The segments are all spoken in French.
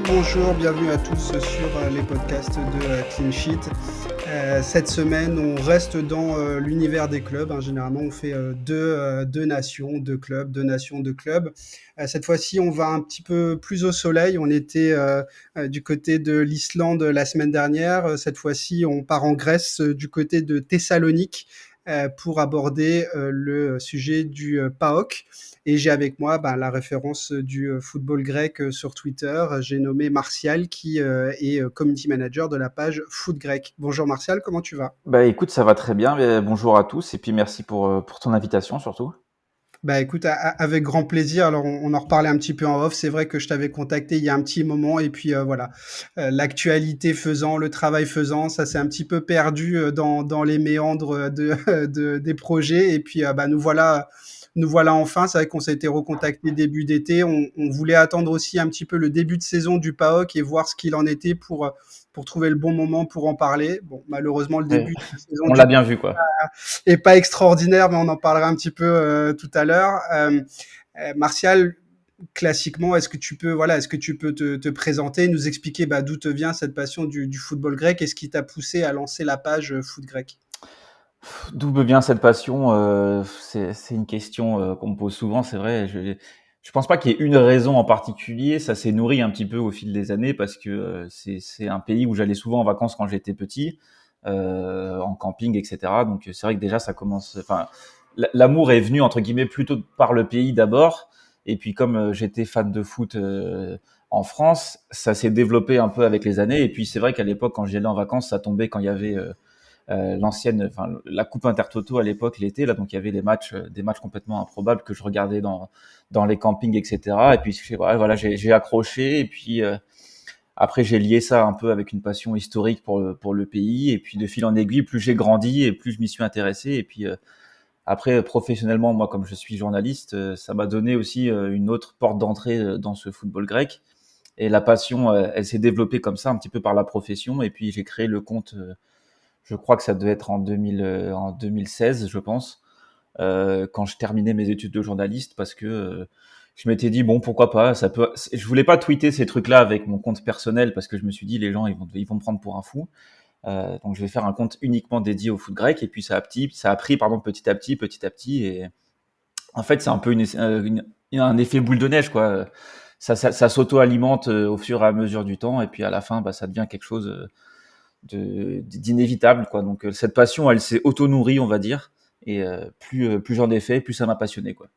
bonjour, bienvenue à tous sur les podcasts de Clean Sheet. Cette semaine, on reste dans l'univers des clubs, hein. Généralement, on fait deux nations, deux clubs, deux nations, deux clubs. Cette fois-ci, on va un petit peu plus au soleil. On était du côté de l'Islande la semaine dernière. Cette fois-ci, on part en Grèce, du côté de Thessalonique, pour aborder le sujet du PAOK. Et j'ai avec moi la référence du football grec sur Twitter. J'ai nommé Martial qui est community manager de la page Foot Grec. Bonjour Martial, comment tu vas? Bah écoute, ça va très bien. Bonjour à tous et puis merci pour ton invitation surtout. Bah écoute, avec grand plaisir. Alors on en reparlait un petit peu en off. C'est vrai que je t'avais contacté il y a un petit moment et puis voilà, l'actualité faisant, le travail faisant, ça s'est un petit peu perdu dans les méandres des projets. Et puis nous voilà enfin. C'est vrai qu'on s'était recontacté début d'été. On voulait attendre aussi un petit peu le début de saison du PAOK et voir ce qu'il en était pour trouver le bon moment pour en parler. Bon, malheureusement le Ouais, début de saison on du l'a bien vu quoi. et pas extraordinaire, mais on en parlera un petit peu tout à l'heure. Martial, classiquement, est-ce que tu peux te présenter, nous expliquer d'où te vient cette passion du football grec et ce qui t'a poussé à lancer la page foot grec? D'où me vient cette passion? C'est une question qu'on me pose souvent, c'est vrai. Je pense pas qu'il y ait une raison en particulier. Ça s'est nourri un petit peu au fil des années parce que c'est un pays où j'allais souvent en vacances quand j'étais petit, en camping, etc. Donc c'est vrai que déjà ça commence. Enfin, l'amour est venu entre guillemets plutôt par le pays d'abord. Et puis comme j'étais fan de foot en France, ça s'est développé un peu avec les années. Et puis c'est vrai qu'à l'époque, quand j'y allais en vacances, ça tombait quand il y avait la Coupe Intertoto à l'époque l'été là, donc il y avait des matchs complètement improbables que je regardais dans les campings, etc. Et puis voilà, j'ai accroché et puis après j'ai lié ça un peu avec une passion historique pour le pays et puis de fil en aiguille, plus j'ai grandi et plus je m'y suis intéressé et puis après professionnellement, moi comme je suis journaliste, ça m'a donné aussi une autre porte d'entrée dans ce football grec. Et la passion, elle s'est développée comme ça, un petit peu par la profession. Et puis j'ai créé le compte, je crois que ça devait être en 2016, je pense, quand je terminais mes études de journaliste, parce que je m'étais dit bon, pourquoi pas, ça peut. Je voulais pas tweeter ces trucs-là avec mon compte personnel parce que je me suis dit les gens ils vont me prendre pour un fou. Donc je vais faire un compte uniquement dédié au foot grec. Et puis ça a pris pardon petit à petit. Et en fait c'est un peu un effet boule de neige quoi. Ça s'auto-alimente au fur et à mesure du temps. Et puis à la fin, ça devient quelque chose d'inévitable quoi. Donc cette passion elle s'est auto-nourrie on va dire et plus j'en ai fait plus ça m'a passionné quoi.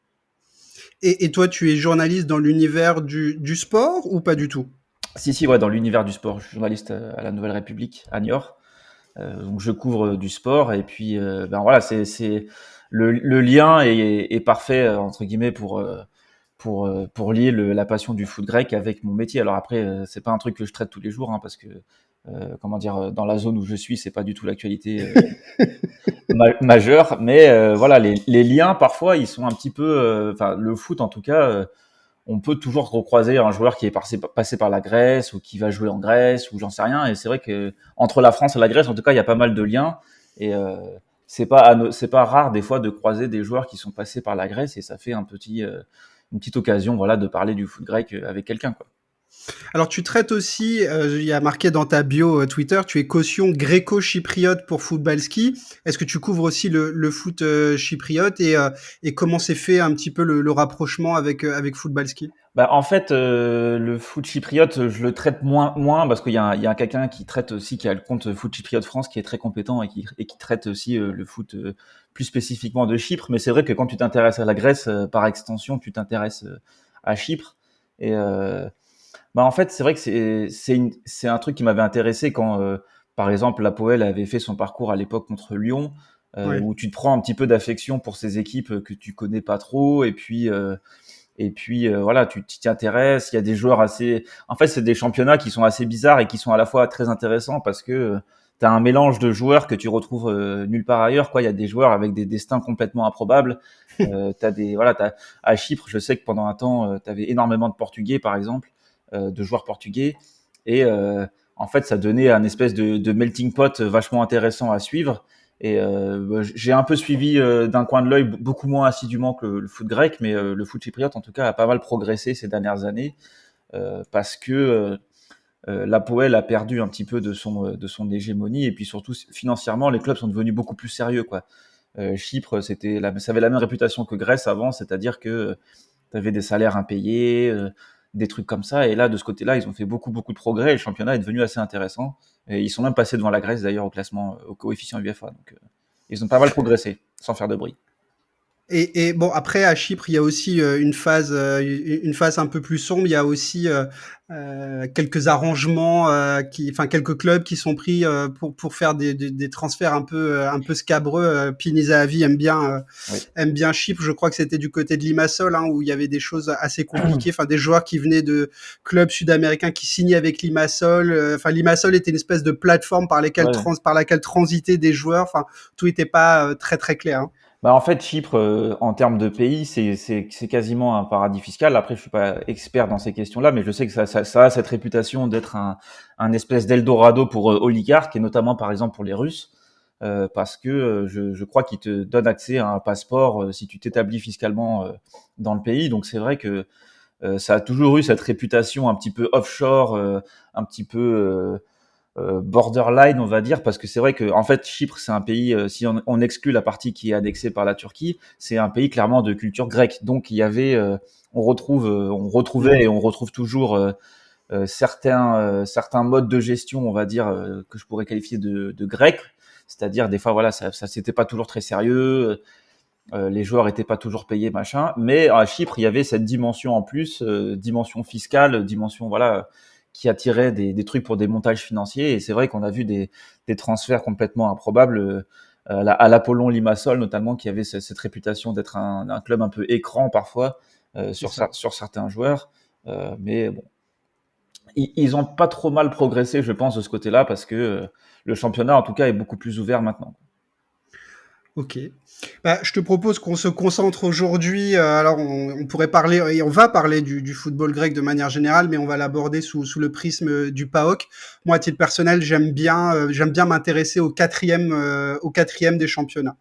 Et toi, tu es journaliste dans l'univers du sport ou pas du tout? Si ouais, dans l'univers du sport, je suis journaliste à la Nouvelle République à Niort. Donc je couvre du sport et puis voilà, c'est le lien est parfait entre guillemets pour lier la passion du foot grec avec mon métier. Alors après, c'est pas un truc que je traite tous les jours, hein, parce que comment dire, dans la zone où je suis, c'est pas du tout l'actualité majeure, mais voilà, les liens parfois, ils sont un petit peu, enfin le foot en tout cas, on peut toujours recroiser un joueur qui est passé par la Grèce ou qui va jouer en Grèce ou j'en sais rien. Et c'est vrai que entre la France et la Grèce, en tout cas, il y a pas mal de liens. Et c'est pas rare des fois de croiser des joueurs qui sont passés par la Grèce et ça fait une petite occasion, voilà, de parler du foot grec avec quelqu'un, quoi. Alors tu traites aussi, il y a marqué dans ta bio Twitter, tu es caution gréco-chypriote pour Football Ski. Est-ce que tu couvres aussi le foot chypriote et comment s'est fait un petit peu le rapprochement avec Football Ski? Bah, en fait, le foot chypriote, je le traite moins parce qu'il y a quelqu'un qui traite aussi, qui a le compte foot chypriote France, qui est très compétent et qui traite aussi le foot plus spécifiquement de Chypre. Mais c'est vrai que quand tu t'intéresses à la Grèce, par extension, tu t'intéresses à Chypre. Et en fait, c'est vrai que c'est un truc qui m'avait intéressé quand, par exemple, l'Apoel avait fait son parcours à l'époque contre Lyon, Ouais. où tu te prends un petit peu d'affection pour ces équipes que tu connais pas trop, et puis voilà, tu t'y intéresses. Il y a des joueurs assez. En fait, c'est des championnats qui sont assez bizarres et qui sont à la fois très intéressants parce que tu as un mélange de joueurs que tu retrouves nulle part ailleurs. Quoi, il y a des joueurs avec des destins complètement improbables. À Chypre, je sais que pendant un temps, tu avais énormément de Portugais, par exemple, de joueurs portugais, et en fait, ça donnait un espèce de melting pot vachement intéressant à suivre. Et j'ai un peu suivi d'un coin de l'œil, beaucoup moins assidûment que le foot grec, mais le foot chypriote en tout cas a pas mal progressé ces dernières années parce que l'APOEL a perdu un petit peu de son hégémonie, et puis surtout financièrement, les clubs sont devenus beaucoup plus sérieux, quoi. Chypre, ça avait la même réputation que Grèce avant, c'est-à-dire que tu avais des salaires impayés, des trucs comme ça. Et là, de ce côté-là, ils ont fait beaucoup, beaucoup de progrès. Et le championnat est devenu assez intéressant. Et ils sont même passés devant la Grèce, d'ailleurs, au classement, au coefficient UEFA. Donc, ils ont pas mal progressé, sans faire de bruit. Et bon, après, à Chypre, il y a aussi une phase un peu plus sombre. Il y a aussi quelques arrangements, enfin quelques clubs qui sont pris pour faire des transferts un peu scabreux. Pini Zahavi Oui. aime bien Chypre. Je crois que c'était du côté de Limassol, hein, où il y avait des choses assez compliquées. Enfin, des joueurs qui venaient de clubs sud-américains qui signaient avec Limassol. Enfin, Limassol était une espèce de plateforme Ouais. par laquelle transitaient des joueurs. Enfin, tout n'était pas très très clair, hein. Bah, en fait, Chypre, en termes de pays, c'est quasiment un paradis fiscal. Après, je suis pas expert dans ces questions-là, mais je sais que ça a cette réputation d'être un espèce d'Eldorado pour oligarques, et notamment, par exemple, pour les Russes, parce que je crois qu'ils te donnent accès à un passeport si tu t'établis fiscalement dans le pays. Donc, c'est vrai que ça a toujours eu cette réputation un petit peu offshore, un petit peu borderline, on va dire, parce que c'est vrai que en fait Chypre, c'est un pays, si on exclut la partie qui est annexée par la Turquie, c'est un pays clairement de culture grecque. Donc il y avait, on retrouvait et on retrouve toujours certains modes de gestion, on va dire, que je pourrais qualifier de grecs. C'est-à-dire des fois, voilà, ça c'était pas toujours très sérieux. Les joueurs étaient pas toujours payés, machin. Mais à Chypre, il y avait cette dimension en plus, dimension fiscale, dimension voilà, qui attirait des trucs pour des montages financiers. Et c'est vrai qu'on a vu des transferts complètement improbables à l'Apollon Limassol, notamment, qui avait cette réputation d'être un club un peu écran parfois C'est ça. sur certains joueurs. Mais bon, ils ont pas trop mal progressé, je pense, de ce côté-là, parce que le championnat, en tout cas, est beaucoup plus ouvert maintenant. Ok. Bah, je te propose qu'on se concentre aujourd'hui. Alors, on pourrait parler et on va parler du football grec de manière générale, mais on va l'aborder sous le prisme du PAOK. Moi, à titre personnel, j'aime bien m'intéresser au quatrième des championnats.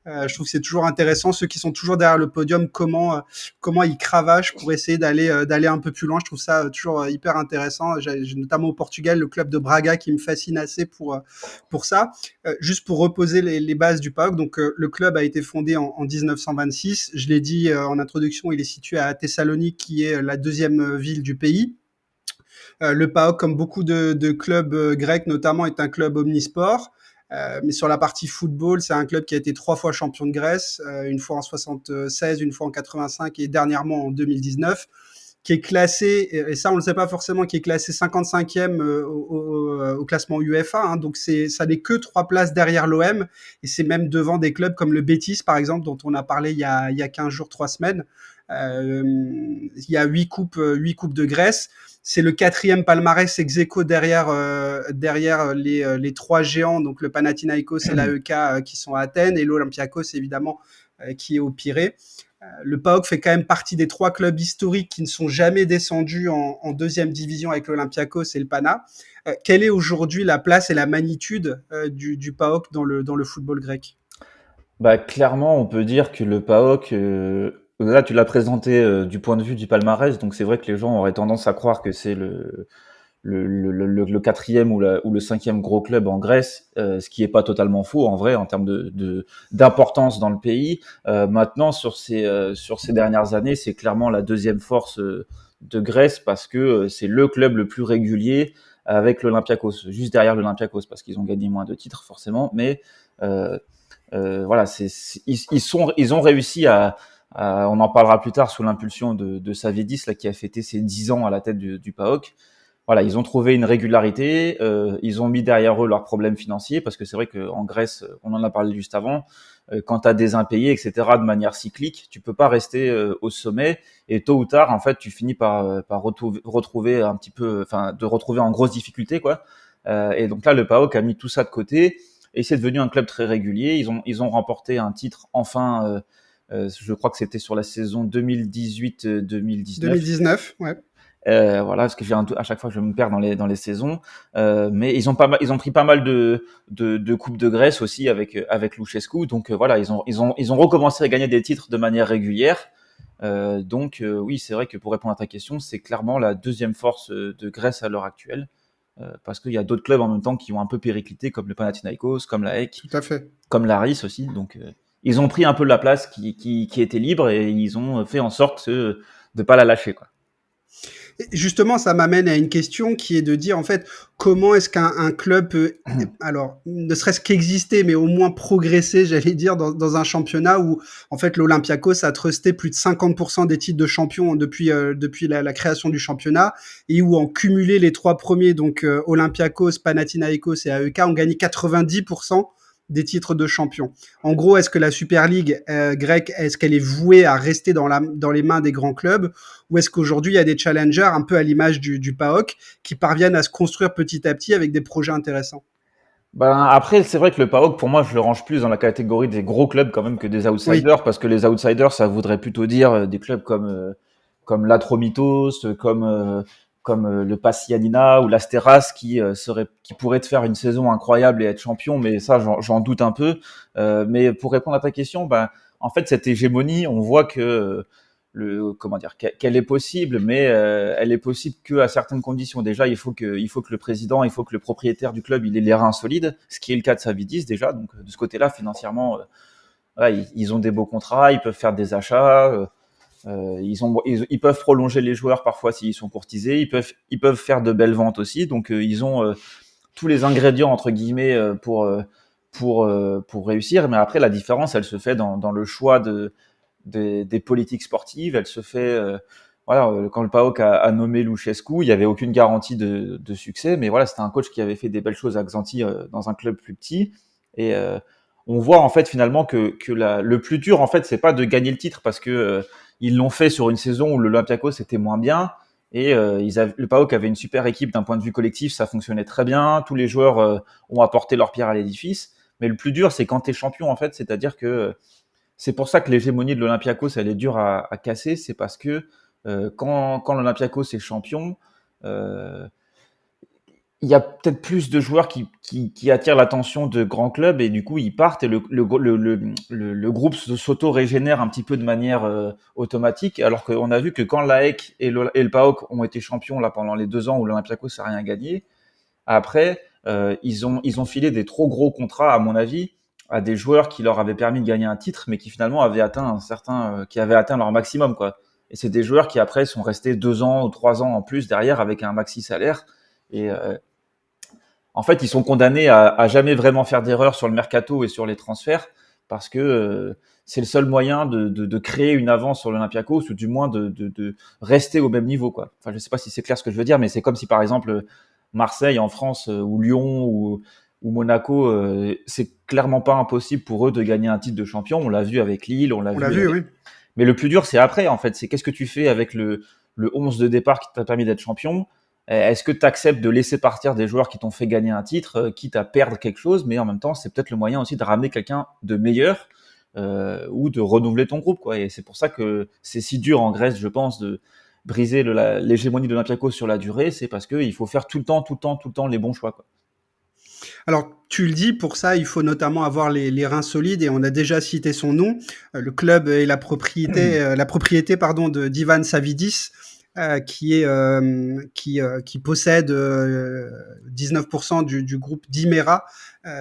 Je trouve que c'est toujours intéressant ceux qui sont toujours derrière le podium, comment ils cravachent pour essayer d'aller un peu plus loin. Je trouve ça toujours hyper intéressant. J'ai notamment au Portugal le club de Braga qui me fascine assez pour ça. Juste pour reposer les bases du PAOK, donc le club a été fondé en 1926. Je l'ai dit en introduction, il est situé à Thessalonique, qui est la deuxième ville du pays. Le PAOK, comme beaucoup de clubs grecs notamment, est un club omnisport. Mais sur la partie football, c'est un club qui a été 3 fois champion de Grèce, une fois en 76, une fois en 85 et dernièrement en 2019, qui est classé, et ça on ne le sait pas forcément, qui est classé 55e au classement UEFA, hein, donc ça n'est que 3 places derrière l'OM, et c'est même devant des clubs comme le Betis par exemple, dont on a parlé il y a 15 jours, 3 semaines. Il y a 8 coupes de Grèce. C'est le quatrième palmarès ex aequo derrière les 3 géants, donc le Panathinaikos et l'AEK qui sont à Athènes, et l'Olympiakos évidemment qui est au Pirée. Le PAOK fait quand même partie des 3 clubs historiques qui ne sont jamais descendus en deuxième division avec l'Olympiakos et le Pana. Quelle est aujourd'hui la place et la magnitude du PAOK dans le football grec? Bah, clairement, on peut dire que le PAOK, là, tu l'as présenté du point de vue du palmarès, donc c'est vrai que les gens auraient tendance à croire que c'est le quatrième ou le cinquième gros club en Grèce, ce qui est pas totalement faux en vrai en termes d'importance dans le pays. Maintenant, sur ces dernières années, c'est clairement la deuxième force de Grèce, parce que c'est le club le plus régulier avec l'Olympiakos, juste derrière l'Olympiakos, parce qu'ils ont gagné moins de titres forcément, mais euh, voilà, ils ont réussi on en parlera plus tard, sous l'impulsion de Savédis, là, qui a fêté ses 10 ans à la tête du PAOK. Voilà, ils ont trouvé une régularité, ils ont mis derrière eux leurs problèmes financiers, parce que c'est vrai qu'en Grèce, on en a parlé juste avant, quand tu as des impayés, etc., de manière cyclique, tu peux pas rester au sommet, et tôt ou tard, en fait, tu finis par retrouver un petit peu, enfin, de retrouver en grosse difficulté, quoi. Et donc là, le PAOK a mis tout ça de côté, et c'est devenu un club très régulier. Ils ont remporté un titre, enfin, je crois que c'était sur la saison 2018-2019. 2019, ouais. Voilà, parce que à chaque fois je me perds dans les saisons. Mais ils ont pris pas mal de coupes de Grèce aussi avec Luchescu. Donc voilà, ils ont recommencé à gagner des titres de manière régulière. Donc oui, c'est vrai que pour répondre à ta question, c'est clairement la deuxième force de Grèce à l'heure actuelle. parce qu'il y a d'autres clubs en même temps qui ont un peu périclité, comme le Panathinaikos, comme la HEC, Tout à fait. comme l'Aris aussi. Donc, ils ont pris un peu de la place qui était libre et ils ont fait en sorte de pas la lâcher, quoi. Et justement, ça m'amène à une question qui est de dire, en fait, comment est-ce qu'un club peut, alors, ne serait-ce qu'exister, mais au moins progresser, j'allais dire, dans un championnat où, en fait, l'Olympiakos a trusté plus de 50% des titres de champion depuis la création du championnat, et où en cumulé les trois premiers, donc Olympiakos, Panathinaikos et AEK, ont gagné 90% des titres de champion. En gros, est-ce que la Super League grecque, est-ce qu'elle est vouée à rester dans les mains des grands clubs, ou est-ce qu'aujourd'hui il y a des challengers un peu à l'image du PAOK qui parviennent à se construire petit à petit avec des projets intéressants? Ben, après, c'est vrai que le PAOK, pour moi, je le range plus dans la catégorie des gros clubs quand même que des Oui, outsiders, parce que les outsiders, ça voudrait plutôt dire des clubs comme l'Atromitos, comme le Passianina ou l'Asteras qui pourraient te faire une saison incroyable et être champion, mais ça, j'en doute un peu. Mais pour répondre à ta question, ben, en fait, cette hégémonie, on voit que comment dire, qu'elle est possible, mais elle est possible que à certaines conditions. Déjà, il faut que le président, il faut que le propriétaire du club, il ait les reins solides, ce qui est le cas de Savidis déjà. Donc de ce côté-là, financièrement, voilà, ils ont des beaux contrats, ils peuvent faire des achats, ils peuvent prolonger les joueurs parfois s'ils sont courtisés, ils peuvent faire de belles ventes aussi. Donc ils ont tous les ingrédients entre guillemets pour réussir. Mais après, la différence, elle se fait dans le choix des politiques sportives. Elle se fait, voilà, quand le PAOK a nommé Luchescu, il n'y avait aucune garantie de succès, mais voilà, c'était un coach qui avait fait des belles choses à Xanthi dans un club plus petit. Et on voit en fait finalement que le plus dur en fait, c'est pas de gagner le titre parce que ils l'ont fait sur une saison où l'Olympiakos était moins bien. Et le PAOK avait une super équipe d'un point de vue collectif, ça fonctionnait très bien. Tous les joueurs ont apporté leur pierre à l'édifice. Mais le plus dur, c'est quand tu es champion, en fait. C'est-à-dire que c'est pour ça que l'hégémonie de l'Olympiakos, elle est dure à casser. C'est parce que quand l'Olympiakos est champion, euh, il y a peut-être plus de joueurs qui attirent l'attention de grands clubs et du coup ils partent et le groupe s'auto-régénère un petit peu de manière automatique. Alors qu'on a vu que quand l'AEK et le PAOK ont été champions là pendant les 2 ans où l'Olympiakos n'a rien gagné, après, ils ont filé des trop gros contrats, à mon avis, à des joueurs qui leur avaient permis de gagner un titre, mais qui finalement avaient atteint qui avaient atteint leur maximum, quoi. Et c'est des joueurs qui après sont restés 2 ans ou 3 ans en plus derrière avec un maxi salaire. Et en fait, ils sont condamnés à jamais vraiment faire d'erreurs sur le mercato et sur les transferts parce que c'est le seul moyen de créer une avance sur l'Olympiakos ou du moins de rester au même niveau, quoi. Enfin, je sais pas si c'est clair ce que je veux dire, mais c'est comme si par exemple Marseille en France ou Lyon ou Monaco, c'est clairement pas impossible pour eux de gagner un titre de champion. On l'a vu avec Lille, on l'a on l'a vu vu, avec. oui. Mais le plus dur, c'est après, en fait. C'est qu'est-ce que tu fais avec le 11 de départ qui t'a permis d'être champion. Est-ce que tu acceptes de laisser partir des joueurs qui t'ont fait gagner un titre, quitte à perdre quelque chose, mais en même temps, c'est peut-être le moyen aussi de ramener quelqu'un de meilleur ou de renouveler ton groupe, quoi. Et c'est pour ça que c'est si dur en Grèce, je pense, de briser l'hégémonie de l'Olympiakos sur la durée. C'est parce qu'il faut faire tout le temps, tout le temps, tout le temps les bons choix, quoi. Alors, tu le dis, pour ça, il faut notamment avoir les reins solides, et on a déjà cité son nom. Le club est la propriété pardon, d'Ivan Savidis, qui possède 19% du groupe d'Imera,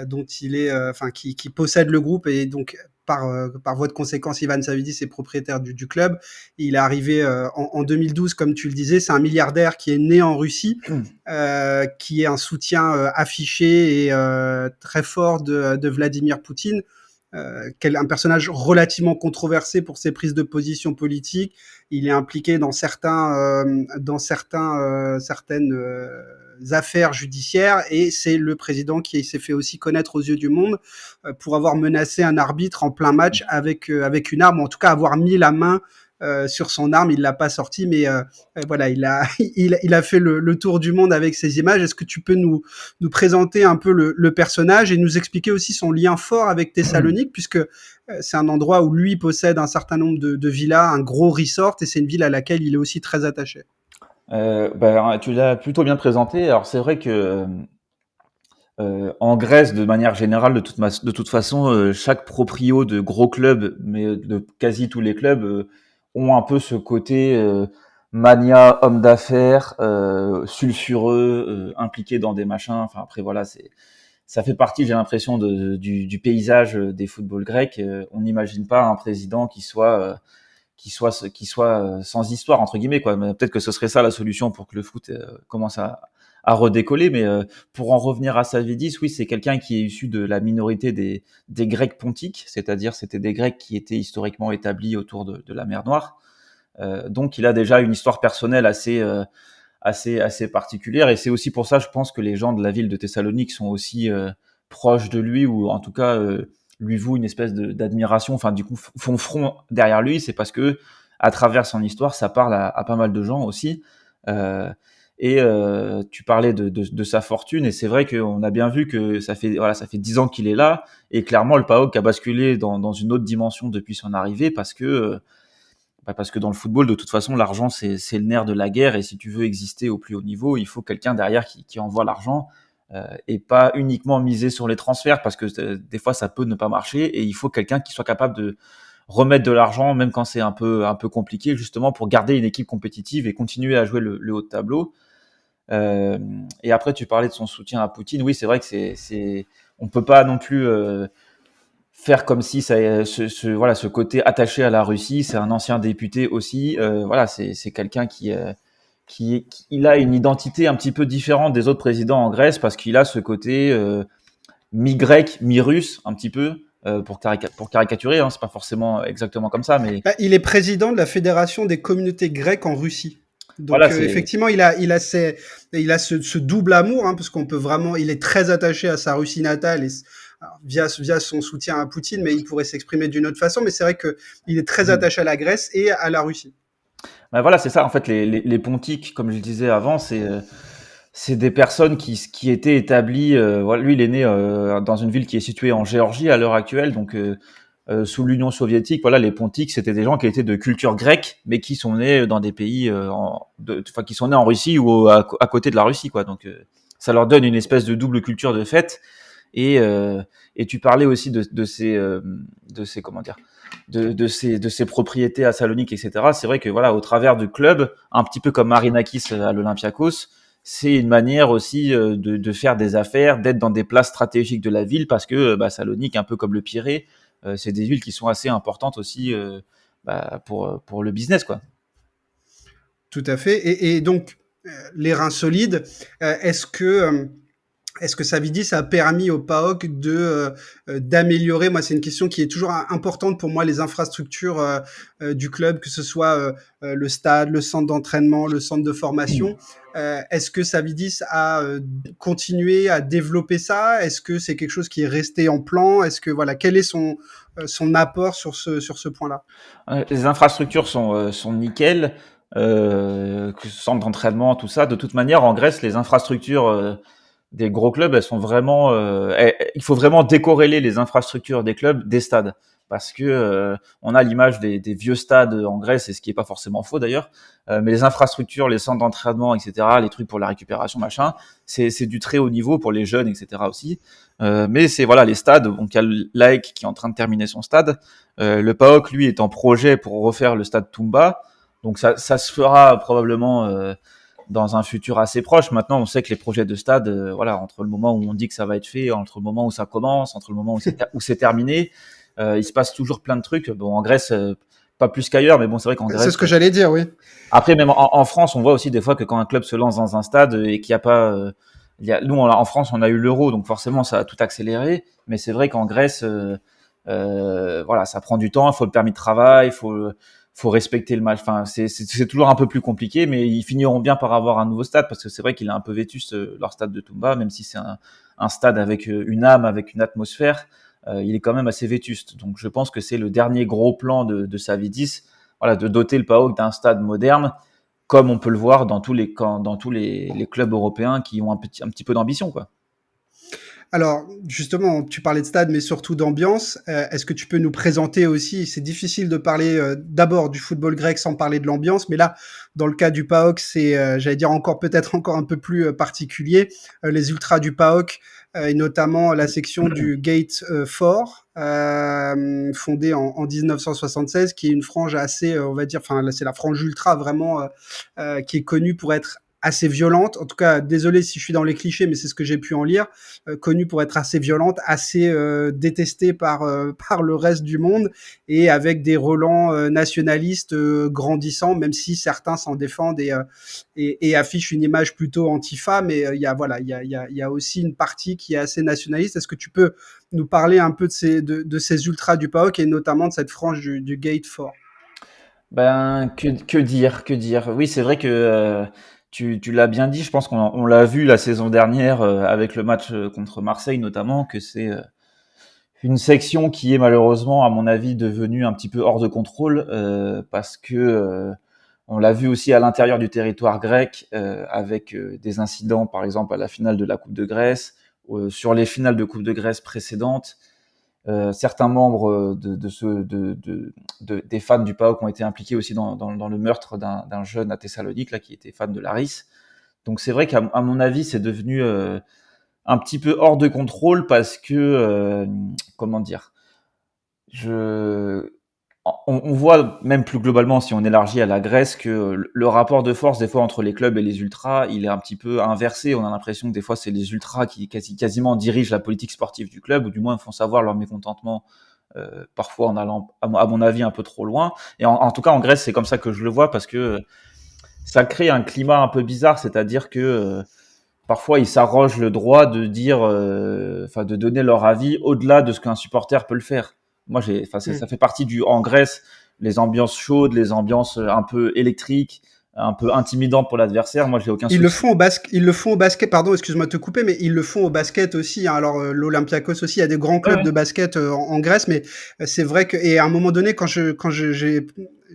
dont il est, enfin, qui possède le groupe, et donc par voie de conséquence, Ivan Savidis est propriétaire du club. Il est arrivé en 2012, comme tu le disais. C'est un milliardaire qui est né en Russie, qui est un soutien affiché et très fort de Vladimir Poutine, un personnage relativement controversé pour ses prises de position politiques. Il est impliqué certaines affaires judiciaires, et c'est le président qui s'est fait aussi connaître aux yeux du monde pour avoir menacé un arbitre en plein match avec une arme, ou en tout cas avoir mis la main sur son arme. Il l'a pas sorti, mais voilà, il a fait le tour du monde avec ces images. Est-ce que tu peux nous présenter un peu le personnage et nous expliquer aussi son lien fort avec Thessalonique, puisque c'est un endroit où lui possède un certain nombre de villas, un gros resort, et c'est une ville à laquelle il est aussi très attaché. Ben, tu l'as plutôt bien présenté. Alors c'est vrai que en Grèce, de manière générale, de toute façon, chaque proprio de gros clubs, mais de quasi tous les clubs, ont un peu ce côté mania, homme d'affaires, sulfureux, impliqué dans des machins. Enfin après voilà, ça fait partie, j'ai l'impression, du paysage des footballs grecs. On n'imagine pas un président qui soit sans histoire entre guillemets quoi. Mais peut-être que ce serait ça la solution pour que le foot commence à redécoller. Mais pour en revenir à Savidis, oui, c'est quelqu'un qui est issu de la minorité des Grecs pontiques, c'est-à-dire c'était des Grecs qui étaient historiquement établis autour de la mer Noire. Donc il a déjà une histoire personnelle assez particulière, et c'est aussi pour ça, je pense, que les gens de la ville de Thessalonique sont aussi proches de lui, ou en tout cas lui vouent une espèce d'admiration, enfin du coup font front derrière lui. C'est parce que à travers son histoire, ça parle à pas mal de gens aussi. Euh, tu parlais de sa fortune, et c'est vrai qu'on a bien vu que ça fait 10 ans qu'il est là, et clairement le PAOK a basculé dans une autre dimension depuis son arrivée, parce que dans le football, de toute façon, l'argent, c'est le nerf de la guerre. Et si tu veux exister au plus haut niveau, il faut quelqu'un derrière qui envoie l'argent, et pas uniquement miser sur les transferts, parce que des fois, ça peut ne pas marcher. Et il faut quelqu'un qui soit capable de remettre de l'argent, même quand c'est un peu compliqué, justement pour garder une équipe compétitive et continuer à jouer le haut de tableau. Et après, tu parlais de son soutien à Poutine. Oui, c'est vrai que on peut pas non plus faire comme si voilà, ce côté attaché à la Russie. C'est un ancien député aussi. Voilà, c'est quelqu'un qui il a une identité un petit peu différente des autres présidents en Grèce, parce qu'il a ce côté mi-grec, mi-russe, un petit peu. Pour caricaturer, hein, c'est pas forcément exactement comme ça, mais Bah, il est président de la Fédération des communautés grecques en Russie. voilà, Donc effectivement, il a ce double amour, hein, parce qu'on peut vraiment, il est très attaché à sa Russie natale, alors, via son soutien à Poutine, mais il pourrait s'exprimer d'une autre façon. Mais c'est vrai que il est très attaché à la Grèce et à la Russie. ben voilà, c'est ça. En fait, les pontiques, comme je le disais avant, c'est des personnes qui étaient établies. Voilà, lui, il est né dans une ville qui est située en Géorgie à l'heure actuelle, donc sous l'Union soviétique. Voilà, les pontiques, c'était des gens qui étaient de culture grecque, mais qui sont nés dans des pays, qui sont nés en Russie ou à côté de la Russie, quoi. Donc, ça leur donne une espèce de double culture de fait. Et tu parlais aussi de ces comment dire, de ces propriétés à Salonique, etc. C'est vrai que voilà, au travers du club, un petit peu comme Marinakis à l'Olympiakos, c'est une manière aussi de faire des affaires, d'être dans des places stratégiques de la ville, parce que Salonique, un peu comme le Pirée, c'est des villes qui sont assez importantes aussi pour le business, quoi. Tout à fait. Et donc, les reins solides, est-ce que Savidis a permis au PAOK d'améliorer? Moi, c'est une question qui est toujours importante pour moi, les infrastructures du club, que ce soit le stade, le centre d'entraînement, le centre de formation. Est-ce que Savidis a continué à développer ça? Est-ce que c'est quelque chose qui est resté en plan? Est-ce que voilà, quel est son apport sur ce point-là? Les infrastructures sont nickel, que ce centre d'entraînement, tout ça. De toute manière, en Grèce, les infrastructures des gros clubs, elles sont vraiment. Il faut vraiment décorréler les infrastructures des clubs des stades, parce que on a l'image des vieux stades en Grèce, et ce qui est pas forcément faux d'ailleurs. Mais les infrastructures, les centres d'entraînement, etc., les trucs pour la récupération, machin, c'est du très haut niveau pour les jeunes, etc. aussi. Mais c'est voilà, les stades. Donc il y a l'AEK qui est en train de terminer son stade. Le PAOK, lui, est en projet pour refaire le stade Toumba. Donc ça se fera probablement dans un futur assez proche. Maintenant, on sait que les projets de stade, voilà, entre le moment où on dit que ça va être fait, entre le moment où ça commence, entre le moment où c'est terminé, il se passe toujours plein de trucs. Bon, en Grèce, pas plus qu'ailleurs, mais bon, c'est vrai qu'en C'est Grèce. ce que j'allais dire, oui. Après, même en France, on voit aussi des fois que quand un club se lance dans un stade et qu'il n'y a pas, nous, en France, on a eu l'Euro, donc forcément, ça a tout accéléré. Mais c'est vrai qu'en Grèce, voilà, ça prend du temps. Il faut le permis de travail, faut respecter le match. Enfin, c'est toujours un peu plus compliqué, mais ils finiront bien par avoir un nouveau stade, parce que c'est vrai qu'il est un peu vétuste, leur stade de Toumba, même si c'est un stade avec une âme, avec une atmosphère. Il est quand même assez vétuste. Donc, je pense que c'est le dernier gros plan de Savidis, voilà, de doter le PAOK d'un stade moderne, comme on peut le voir dans tous les clubs européens qui ont un petit peu d'ambition, quoi. Alors, justement, tu parlais de stade, mais surtout d'ambiance. Est-ce que tu peux nous présenter aussi, c'est difficile de parler d'abord du football grec sans parler de l'ambiance, mais là, dans le cas du PAOK, c'est, j'allais dire peut-être encore un peu plus particulier. Les ultras du PAOK et notamment la section du Gate 4, fondée en 1976, qui est une frange assez, on va dire, enfin c'est la frange ultra vraiment, qui est connue pour être assez violente. En tout cas, désolé si je suis dans les clichés, mais c'est ce que j'ai pu en lire. Connue pour être assez violente, assez détestée par le reste du monde, et avec des relents nationalistes grandissants, même si certains s'en défendent et affichent une image plutôt antifa, mais il y a voilà, il y a aussi une partie qui est assez nationaliste. Est-ce que tu peux nous parler un peu de ces ultras du PAOK et notamment de cette frange du Gate 4? Ben, que dire? Oui, c'est vrai que tu l'as bien dit. Je pense qu'on l'a vu la saison dernière avec le match contre Marseille notamment, que c'est une section qui est malheureusement, à mon avis, devenue un petit peu hors de contrôle parce que on l'a vu aussi à l'intérieur du territoire grec avec des incidents, par exemple à la finale de la Coupe de Grèce, sur les finales de Coupe de Grèce précédentes. Certains membres des fans du PAOK ont été impliqués aussi dans le meurtre d'un jeune à Thessalonique là, qui était fan de Laris. Donc c'est vrai qu'à mon avis, c'est devenu un petit peu hors de contrôle parce que, comment dire, je, on voit même plus globalement, si on élargit à la Grèce, que le rapport de force des fois entre les clubs et les ultras, il est un petit peu inversé. On a l'impression que des fois c'est les ultras qui quasiment dirigent la politique sportive du club, ou du moins font savoir leur mécontentement, parfois en allant, à mon avis, un peu trop loin. Et en tout cas en Grèce, c'est comme ça que je le vois parce que ça crée un climat un peu bizarre, c'est-à-dire que parfois ils s'arrogent le droit de dire, enfin de donner leur avis au-delà de ce qu'un supporter peut le faire. Moi, enfin ça fait partie du en Grèce, les ambiances chaudes, les ambiances un peu électriques, un peu intimidantes pour l'adversaire. Moi, j'ai aucun souci. Ils le font au basket, pardon, excuse-moi de te couper, mais ils le font au basket aussi, hein. Alors, l'Olympiakos aussi, il y a des grands Ouais, clubs ouais. de basket en Grèce, mais c'est vrai que, et à un moment donné, j'ai,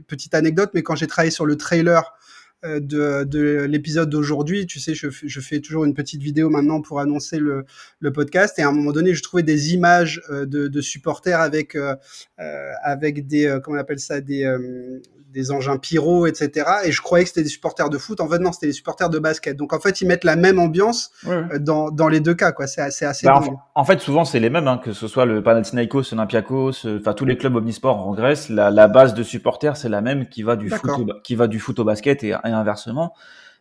petite anecdote, mais quand j'ai travaillé sur le trailer de l'épisode d'aujourd'hui, tu sais, je fais toujours une petite vidéo maintenant pour annoncer le podcast, et à un moment donné, je trouvais des images de supporters avec des, comment on appelle ça, des engins pyro, etc. Et je croyais que c'était des supporters de foot. En fait, non, c'était des supporters de basket. Donc, en fait, ils mettent la même ambiance Ouais, ouais. dans les deux cas, quoi. C'est assez Bah, dingue. en fait, souvent, c'est les mêmes, hein, que ce soit le Panathinaikos, l'Olympiakos, enfin tous les clubs omnisports en Grèce, la base de supporters, c'est la même D'accord. qui va du foot au basket et inversement.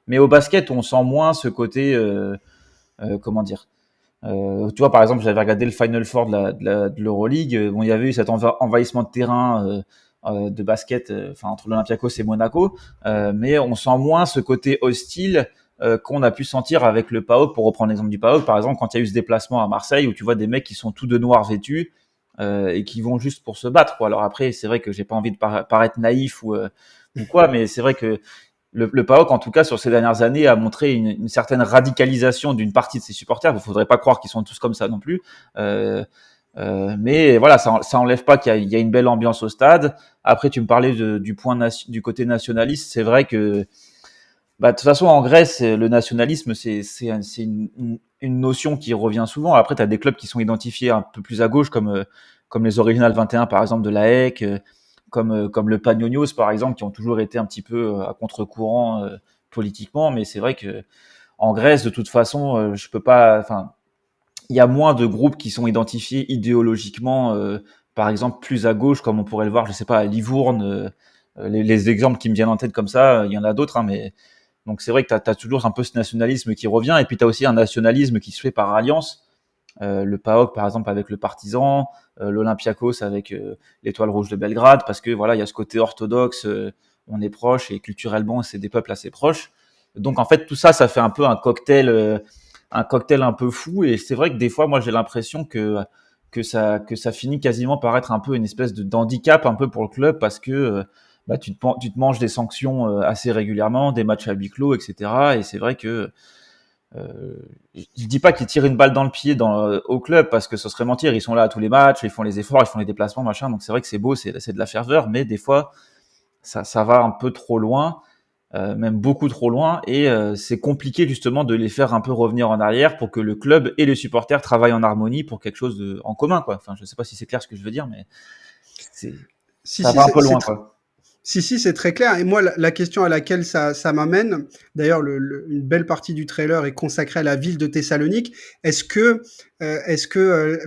Mais au basket, on sent moins ce côté, comment dire, tu vois, par exemple, j'avais regardé le Final Four de l'Euroleague. Bon, il y avait eu cet envahissement de terrain de basket, enfin entre l'Olympiakos et Monaco, mais on sent moins ce côté hostile qu'on a pu sentir avec le PAOK. Pour reprendre l'exemple du PAOK, par exemple, quand il y a eu ce déplacement à Marseille, où tu vois des mecs qui sont tous de noir vêtus et qui vont juste pour se battre, quoi. Alors après, c'est vrai que j'ai pas envie de paraître naïf ou quoi, mais c'est vrai que le PAOK, en tout cas, sur ces dernières années, a montré une certaine radicalisation d'une partie de ses supporters. Il ne faudrait pas croire qu'ils sont tous comme ça non plus. Euh, mais voilà, ça enlève pas qu'il y a une belle ambiance au stade. Après, tu me parlais du côté nationaliste. C'est vrai que, bah, de toute façon, en Grèce, le nationalisme, c'est une notion qui revient souvent. Après, tu as des clubs qui sont identifiés un peu plus à gauche, comme les Original 21, par exemple, de la HEC, comme le Panionios, par exemple, qui ont toujours été un petit peu à contre-courant politiquement. Mais c'est vrai que en Grèce, de toute façon, je peux pas. Enfin, il y a moins de groupes qui sont identifiés idéologiquement, par exemple, plus à gauche, comme on pourrait le voir, je sais pas, à Livourne. Les exemples qui me viennent en tête comme ça, il y en a d'autres, hein, mais donc c'est vrai que tu as toujours un peu ce nationalisme qui revient, et puis tu as aussi un nationalisme qui se fait par alliance. Le PAOK par exemple avec le Partizan, l'Olympiakos avec l'Étoile Rouge de Belgrade, parce que voilà, il y a ce côté orthodoxe, on est proche et culturellement c'est des peuples assez proches. Donc en fait tout ça, ça fait un peu un cocktail un peu fou, et c'est vrai que des fois moi j'ai l'impression que ça finit quasiment par être un peu une espèce d'handicap un peu pour le club, parce que bah, tu te manges des sanctions assez régulièrement, des matchs à huis clos, etc. Et c'est vrai que euh, je dis pas qu'ils tirent une balle dans le pied au club, parce que ce serait mentir. Ils sont là à tous les matchs, ils font les efforts, ils font les déplacements, machin. Donc c'est vrai que c'est beau, c'est de la ferveur, mais des fois ça va un peu trop loin, même beaucoup trop loin, et c'est compliqué justement de les faire un peu revenir en arrière pour que le club et les supporters travaillent en harmonie pour quelque chose en commun, quoi. Enfin, je sais pas si c'est clair ce que je veux dire, mais c'est Si, ça si, va un peu loin, quoi. Si, si, c'est très clair. Et moi, la question à laquelle ça m'amène, d'ailleurs, une belle partie du trailer est consacrée à la ville de Thessalonique.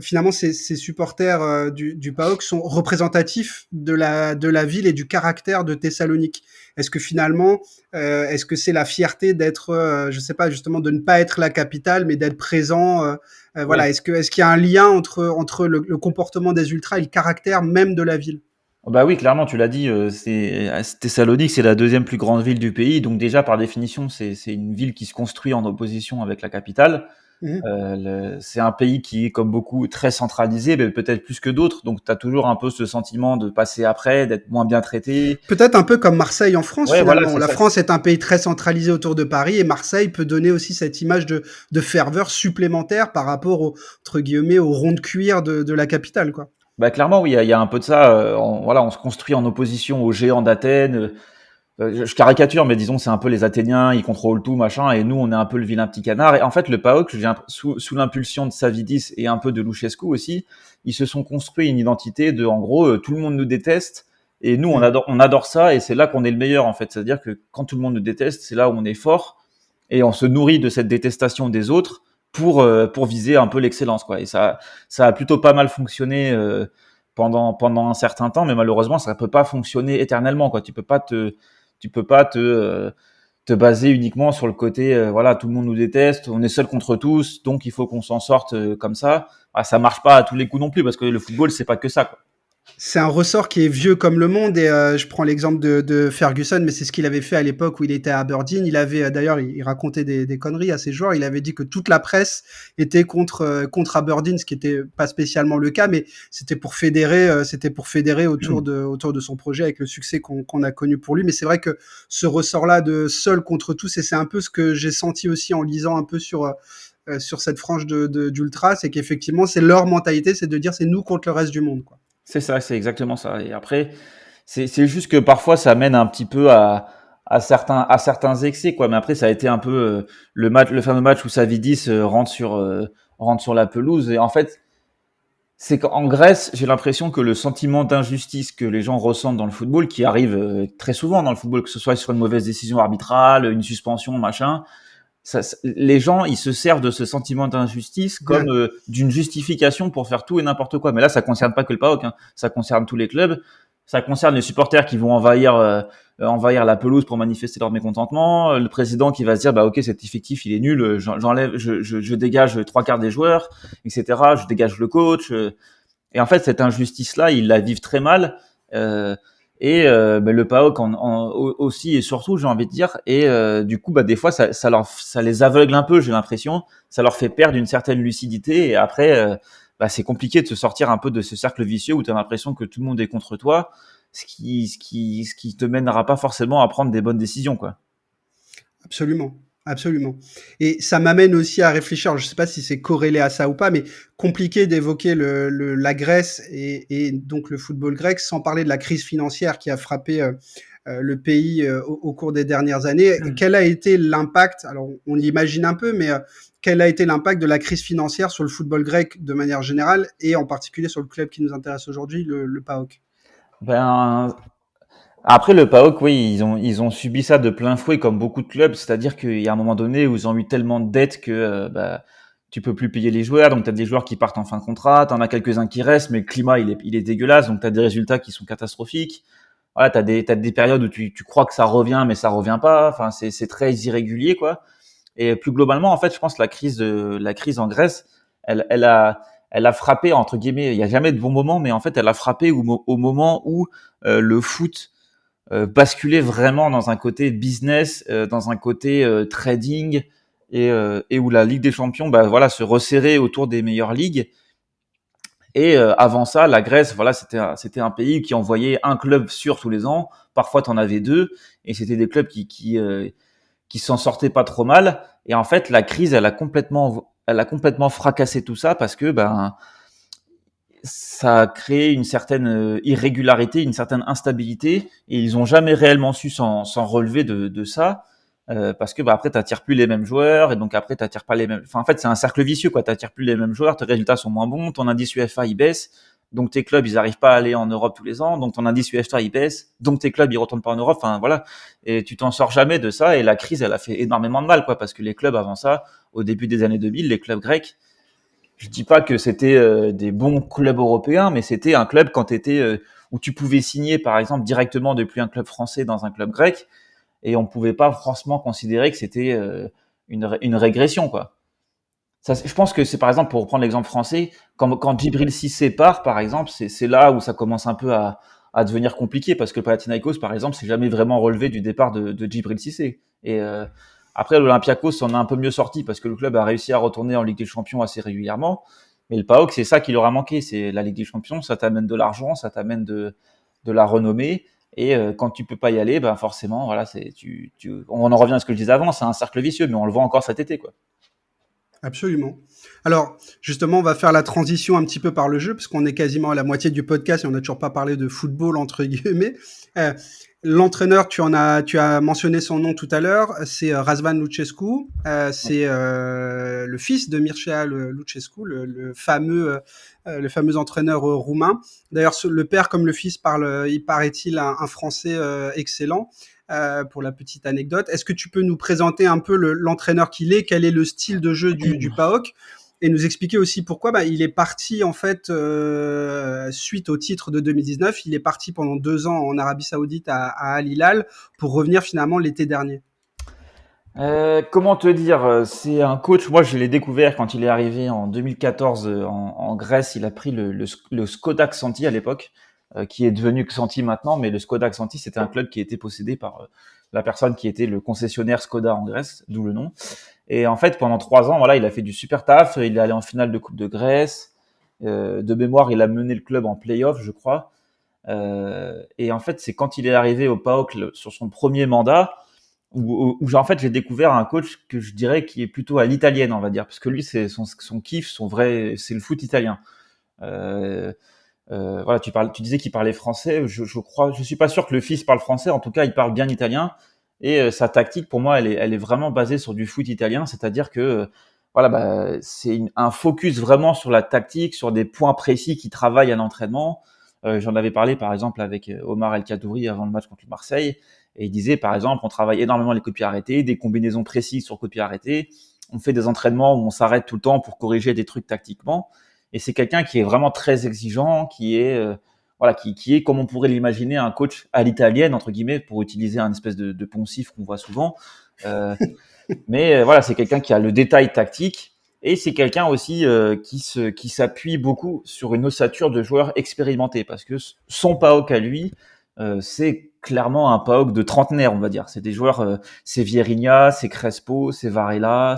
Finalement, ces supporters du PAOK sont représentatifs de la ville et du caractère de Thessalonique? Est-ce que finalement, est-ce que c'est la fierté d'être, je sais pas, justement, de ne pas être la capitale, mais d'être présent Ouais. voilà. Est-ce qu'il y a un lien entre le comportement des ultras et le caractère même de la ville? Bah oui, clairement, tu l'as dit, Thessalonique, c'est la deuxième plus grande ville du pays, donc déjà par définition, c'est une ville qui se construit en opposition avec la capitale. Mhm. C'est un pays qui est, comme beaucoup, très centralisé, mais peut-être plus que d'autres. Donc, tu as toujours un peu ce sentiment de passer après, d'être moins bien traité. Peut-être un peu comme Marseille en France Ouais, voilà, finalement. c'est La ça. France est un pays très centralisé autour de Paris et Marseille peut donner aussi cette image de ferveur supplémentaire par rapport au, entre guillemets, au rond de cuir de la capitale, quoi. Bah, clairement, oui, il y a un peu de ça. Voilà, on se construit en opposition aux géants d'Athènes. Je caricature, mais disons, c'est un peu les Athéniens, ils contrôlent tout, machin, et nous, on est un peu le vilain petit canard. Et en fait, le PAOK, sous l'impulsion de Savidis et un peu de Luchescu aussi, ils se sont construits une identité de, en gros, tout le monde nous déteste, et nous, Mm. on adore ça, et c'est là qu'on est le meilleur, en fait. C'est-à-dire que quand tout le monde nous déteste, c'est là où on est fort, et on se nourrit de cette détestation des autres pour viser un peu l'excellence, quoi. Et ça a plutôt pas mal fonctionné pendant un certain temps, mais malheureusement, ça peut pas fonctionner éternellement, quoi. Tu peux pas te baser uniquement sur le côté, voilà, tout le monde nous déteste, on est seul contre tous, donc il faut qu'on s'en sorte comme ça. Ah, ça marche pas à tous les coups non plus, parce que le football, c'est pas que ça, quoi. C'est un ressort qui est vieux comme le monde et je prends l'exemple de Ferguson, mais c'est ce qu'il avait fait à l'époque où il était à Aberdeen. Il avait d'ailleurs, il racontait des conneries à ses joueurs. Il avait dit que toute la presse était contre Aberdeen, ce qui était pas spécialement le cas, mais c'était pour fédérer autour de son projet avec le succès qu'on a connu pour lui. Mais c'est vrai que ce ressort-là de seul contre tous, et c'est un peu ce que j'ai senti aussi en lisant un peu sur cette frange d'ultra, c'est qu'effectivement, c'est leur mentalité, c'est de dire c'est nous contre le reste du monde, quoi. C'est ça, c'est exactement ça. Et après, c'est juste que parfois ça mène un petit peu à certains excès, quoi. Mais après, ça a été un peu le fameux match où Savidis rentre sur la pelouse. Et en fait, c'est qu'en Grèce, j'ai l'impression que le sentiment d'injustice que les gens ressentent dans le football, qui arrive très souvent dans le football, que ce soit sur une mauvaise décision arbitrale, une suspension, machin, les gens, ils se servent de ce sentiment d'injustice comme Ouais. d'une justification pour faire tout et n'importe quoi. Mais là, ça concerne pas que le PAOK, hein. Ça concerne tous les clubs. Ça concerne les supporters qui vont envahir la pelouse pour manifester leur mécontentement. Le président qui va se dire, bah ok, cet effectif il est nul, j'enlève, je dégage trois quarts des joueurs, etc. Je dégage le coach. Et en fait, cette injustice-là, ils la vivent très mal. Euh, mais le PAOK aussi et surtout, j'ai envie de dire. Et du coup, bah, des fois, ça les aveugle un peu, j'ai l'impression. Ça leur fait perdre une certaine lucidité. Et après, bah, c'est compliqué de se sortir un peu de ce cercle vicieux où tu as l'impression que tout le monde est contre toi, ce qui te mènera pas forcément à prendre des bonnes décisions, quoi. Absolument, absolument. Et ça m'amène aussi à réfléchir, je ne sais pas si c'est corrélé à ça ou pas, mais compliqué d'évoquer la Grèce et donc le football grec sans parler de la crise financière qui a frappé le pays au cours des dernières années. Quel a été l'impact, alors on l'imagine un peu, mais quel a été l'impact de la crise financière sur le football grec de manière générale et en particulier sur le club qui nous intéresse aujourd'hui, le PAOK? Ben, après le PAOK, oui, ils ont subi ça de plein fouet comme beaucoup de clubs, c'est-à-dire qu'il y a un moment donné où ils ont eu tellement de dettes que bah, tu peux plus payer les joueurs, donc tu as des joueurs qui partent en fin de contrat, tu en as quelques-uns qui restent, mais le climat il est dégueulasse, donc tu as des résultats qui sont catastrophiques. Voilà, t'as des périodes où tu crois que ça revient, mais ça revient pas. Enfin, c'est très irrégulier, quoi. Et plus globalement, en fait, je pense que la crise en Grèce, elle a frappé entre guillemets. Il y a jamais de bon moment, mais en fait, elle a frappé au moment où le foot basculer vraiment dans un côté business, dans un côté trading et où la Ligue des Champions, bah voilà, se resserrer autour des meilleures ligues. Et avant ça, la Grèce, voilà, c'était un pays qui envoyait un club sûr tous les ans. Parfois, t'en avais deux, et c'était des clubs qui s'en sortaient pas trop mal. Et en fait, la crise, elle a complètement fracassé tout ça parce que ben ça a créé une certaine irrégularité, une certaine instabilité, et ils ont jamais réellement su s'en relever de ça, parce que bah, après t'attires plus les mêmes joueurs, et donc après t'attires pas les mêmes. Enfin en fait c'est un cercle vicieux quoi, t'attires plus les mêmes joueurs, tes résultats sont moins bons, ton indice UFA il baisse, donc tes clubs ils arrivent pas à aller en Europe tous les ans, donc ton indice UEFA il baisse, donc tes clubs ils retournent pas en Europe. Enfin voilà, et tu t'en sors jamais de ça. Et la crise elle a fait énormément de mal, quoi, parce que les clubs avant ça, au début des années 2000, les clubs grecs, je dis pas que c'était des bons clubs européens, mais c'était un club quand t'étais où tu pouvais signer par exemple directement depuis un club français dans un club grec, et on pouvait pas franchement considérer que c'était une régression, quoi. Ça, je pense que c'est par exemple, pour reprendre l'exemple français, quand Djibril Cissé part, par exemple, c'est là où ça commence un peu à devenir compliqué, parce que Panathinaikos, par exemple, s'est jamais vraiment relevé du départ de Djibril Cissé. Et après, l'Olympiakos en a un peu mieux sorti, parce que le club a réussi à retourner en Ligue des Champions assez régulièrement. Mais le PAOK, c'est ça qui leur a manqué, c'est la Ligue des Champions, ça t'amène de l'argent, ça t'amène de la renommée. Et quand tu peux pas y aller, ben forcément, voilà, on en revient à ce que je disais avant, c'est un cercle vicieux, mais on le voit encore cet été, quoi. Absolument. Alors, justement, on va faire la transition un petit peu par le jeu, parce qu'on est quasiment à la moitié du podcast et on n'a toujours pas parlé de football, entre guillemets. Euh, L'entraîneur, tu as mentionné son nom tout à l'heure, c'est Razvan Lucescu. C'est le fils de Mircea Lucescu, le fameux entraîneur roumain. D'ailleurs, le père comme le fils parle, il paraît-il, un français excellent. Pour la petite anecdote. Est-ce que tu peux nous présenter un peu l'entraîneur qu'il est, quel est le style de jeu du PAOK, et nous expliquer aussi pourquoi il est parti en fait suite au titre de 2019, il est parti pendant 2 ans en Arabie Saoudite à Al Hilal pour revenir finalement l'été dernier. Comment te dire, c'est un coach, moi je l'ai découvert quand il est arrivé en 2014 en Grèce. Il a pris le Skoda Xanthi à l'époque, qui est devenu Xanthi maintenant, mais le Skoda Xanthi c'était un club qui était possédé par la personne qui était le concessionnaire Skoda en Grèce, d'où le nom. Et en fait pendant 3 ans, voilà, il a fait du super taf, il est allé en finale de Coupe de Grèce, de mémoire il a mené le club en play-off je crois. Et en fait c'est quand il est arrivé au PAOK sur son premier mandat, où en fait j'ai découvert un coach que je dirais qui est plutôt à l'italienne, on va dire, parce que lui c'est son kiff, son vrai, c'est le foot italien. Euh, voilà, tu disais qu'il parlait français. Je crois, je suis pas sûr que le fils parle français. En tout cas, il parle bien italien. Et sa tactique, pour moi, elle est vraiment basée sur du foot italien, c'est-à-dire que voilà, bah, c'est un focus vraiment sur la tactique, sur des points précis qui travaillent à l'entraînement. J'en avais parlé par exemple avec Omar El Khadouri avant le match contre Marseille, et il disait par exemple, on travaille énormément les copies arrêtées, des combinaisons précises sur copies arrêtées. On fait des entraînements où on s'arrête tout le temps pour corriger des trucs tactiquement. Et c'est quelqu'un qui est vraiment très exigeant, qui est voilà, qui est comme on pourrait l'imaginer un coach à l'italienne entre guillemets, pour utiliser un espèce de poncif qu'on voit souvent. Euh, mais voilà, c'est quelqu'un qui a le détail tactique, et c'est quelqu'un aussi qui s'appuie beaucoup sur une ossature de joueurs expérimentés, parce que son PAOK à lui, c'est clairement un PAOK de trentenaire, on va dire. C'est des joueurs, c'est Vieirinha, c'est Crespo, c'est Varela,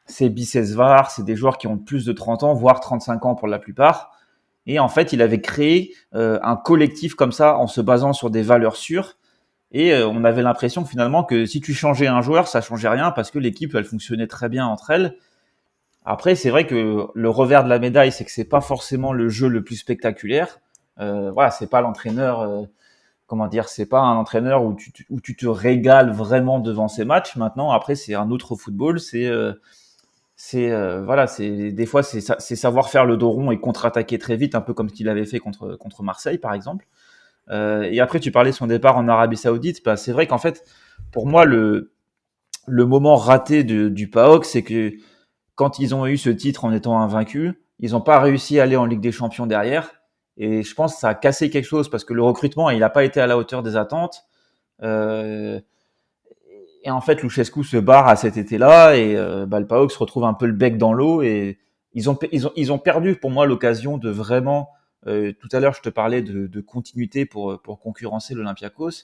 c'est Bicesvar, c'est des joueurs qui ont plus de 30 ans, voire 35 ans pour la plupart. Et en fait, il avait créé un collectif comme ça en se basant sur des valeurs sûres. Et on avait l'impression finalement que si tu changeais un joueur, ça changeait rien, parce que l'équipe, elle fonctionnait très bien entre elles. Après, c'est vrai que le revers de la médaille, c'est que c'est pas forcément le jeu le plus spectaculaire. Voilà, c'est pas l'entraîneur, comment dire, c'est pas un entraîneur où tu te régales vraiment devant ces matchs. Maintenant, après, c'est un autre football. Voilà, c'est des fois c'est savoir faire le dos rond et contre-attaquer très vite, un peu comme ce qu'il avait fait contre Marseille par exemple. Et après tu parlais de son départ en Arabie Saoudite, bah, c'est vrai qu'en fait pour moi le moment raté du PAOK, c'est que quand ils ont eu ce titre en étant invaincus, ils n'ont pas réussi à aller en Ligue des Champions derrière, et je pense que ça a cassé quelque chose, parce que le recrutement il n'a pas été à la hauteur des attentes. Euh, et en fait, Lucescu se barre à cet été-là, et bah, le PAOK se retrouve un peu le bec dans l'eau, et ils ont perdu pour moi l'occasion de vraiment. Tout à l'heure, je te parlais de continuité pour concurrencer l'Olympiakos,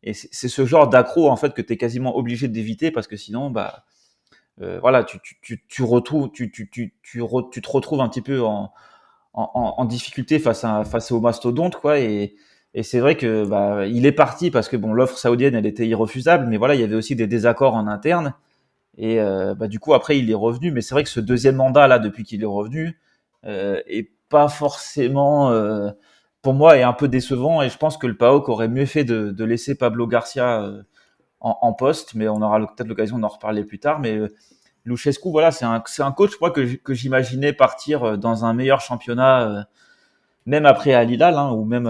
et c'est ce genre d'accro en fait que tu es quasiment obligé d'éviter, parce que sinon, bah voilà, tu te retrouves un petit peu en difficulté face aux mastodontes, quoi. Et c'est vrai que bah, il est parti parce que bon, l'offre saoudienne, elle était irrefusable, mais voilà, il y avait aussi des désaccords en interne. Et bah, du coup, après, il est revenu. Mais c'est vrai que ce deuxième mandat là, depuis qu'il est revenu, est pas forcément, pour moi, est un peu décevant. Et je pense que le PAOK aurait mieux fait de laisser Pablo Garcia en poste, mais on aura peut-être l'occasion d'en reparler plus tard. Mais Lucescu, voilà, c'est un coach, moi, que j'imaginais partir dans un meilleur championnat même après à Hilal, hein, ou même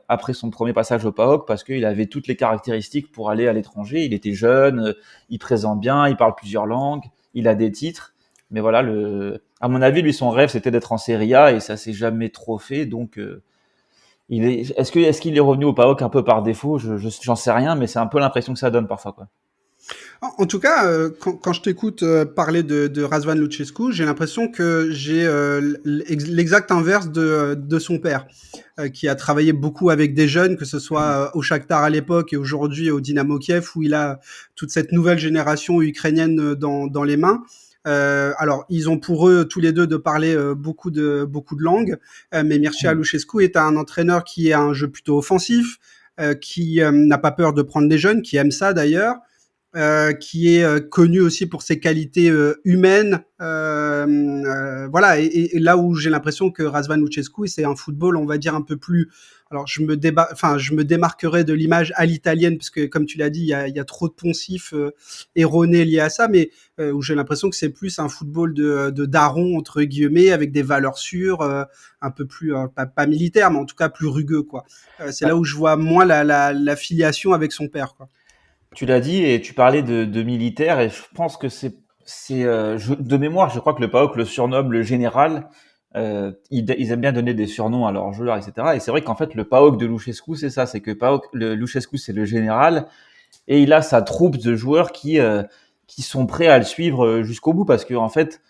après son premier passage au PAOK, parce qu'il avait toutes les caractéristiques pour aller à l'étranger. Il était jeune, il présente bien, il parle plusieurs langues, il a des titres. Mais voilà, à mon avis, lui, son rêve, c'était d'être en Serie A et ça s'est jamais trop fait. Donc, est-ce qu'il est revenu au PAOK un peu par défaut? J'en sais rien, mais c'est un peu l'impression que ça donne parfois, quoi. En tout cas, quand je t'écoute parler de Razvan Lucescu, j'ai l'impression que j'ai l'exact inverse de son père, qui a travaillé beaucoup avec des jeunes, que ce soit au Shakhtar à l'époque et aujourd'hui au Dynamo Kiev, où il a toute cette nouvelle génération ukrainienne dans les mains. Alors, ils ont pour eux tous les deux de parler beaucoup de langues, mais Mircea Lucescu est un entraîneur qui a un jeu plutôt offensif, qui n'a pas peur de prendre des jeunes, qui aime ça d'ailleurs, qui est connu aussi pour ses qualités humaines. Voilà, et là où j'ai l'impression que Razvan Lucescu, c'est un football, on va dire, un peu plus. Alors, je me démarquerai de l'image à l'italienne, parce que, comme tu l'as dit, il y a trop de poncifs erronés liés à ça, mais où j'ai l'impression que c'est plus un football de daron, entre guillemets, avec des valeurs sûres, un peu plus, pas militaire, mais en tout cas plus rugueux, quoi. C'est là Bah, où je vois moins la filiation avec son père, quoi. tu l'as dit et tu parlais de militaire et je pense que de mémoire, je crois que le PAOK le surnomme le général. Ils aiment bien donner des surnoms à leurs joueurs, etc. Et c'est vrai qu'en fait, le PAOK de Luchescu, c'est ça, c'est que Luchescu, c'est le général et il a sa troupe de joueurs qui sont prêts à le suivre jusqu'au bout parce qu'en fait,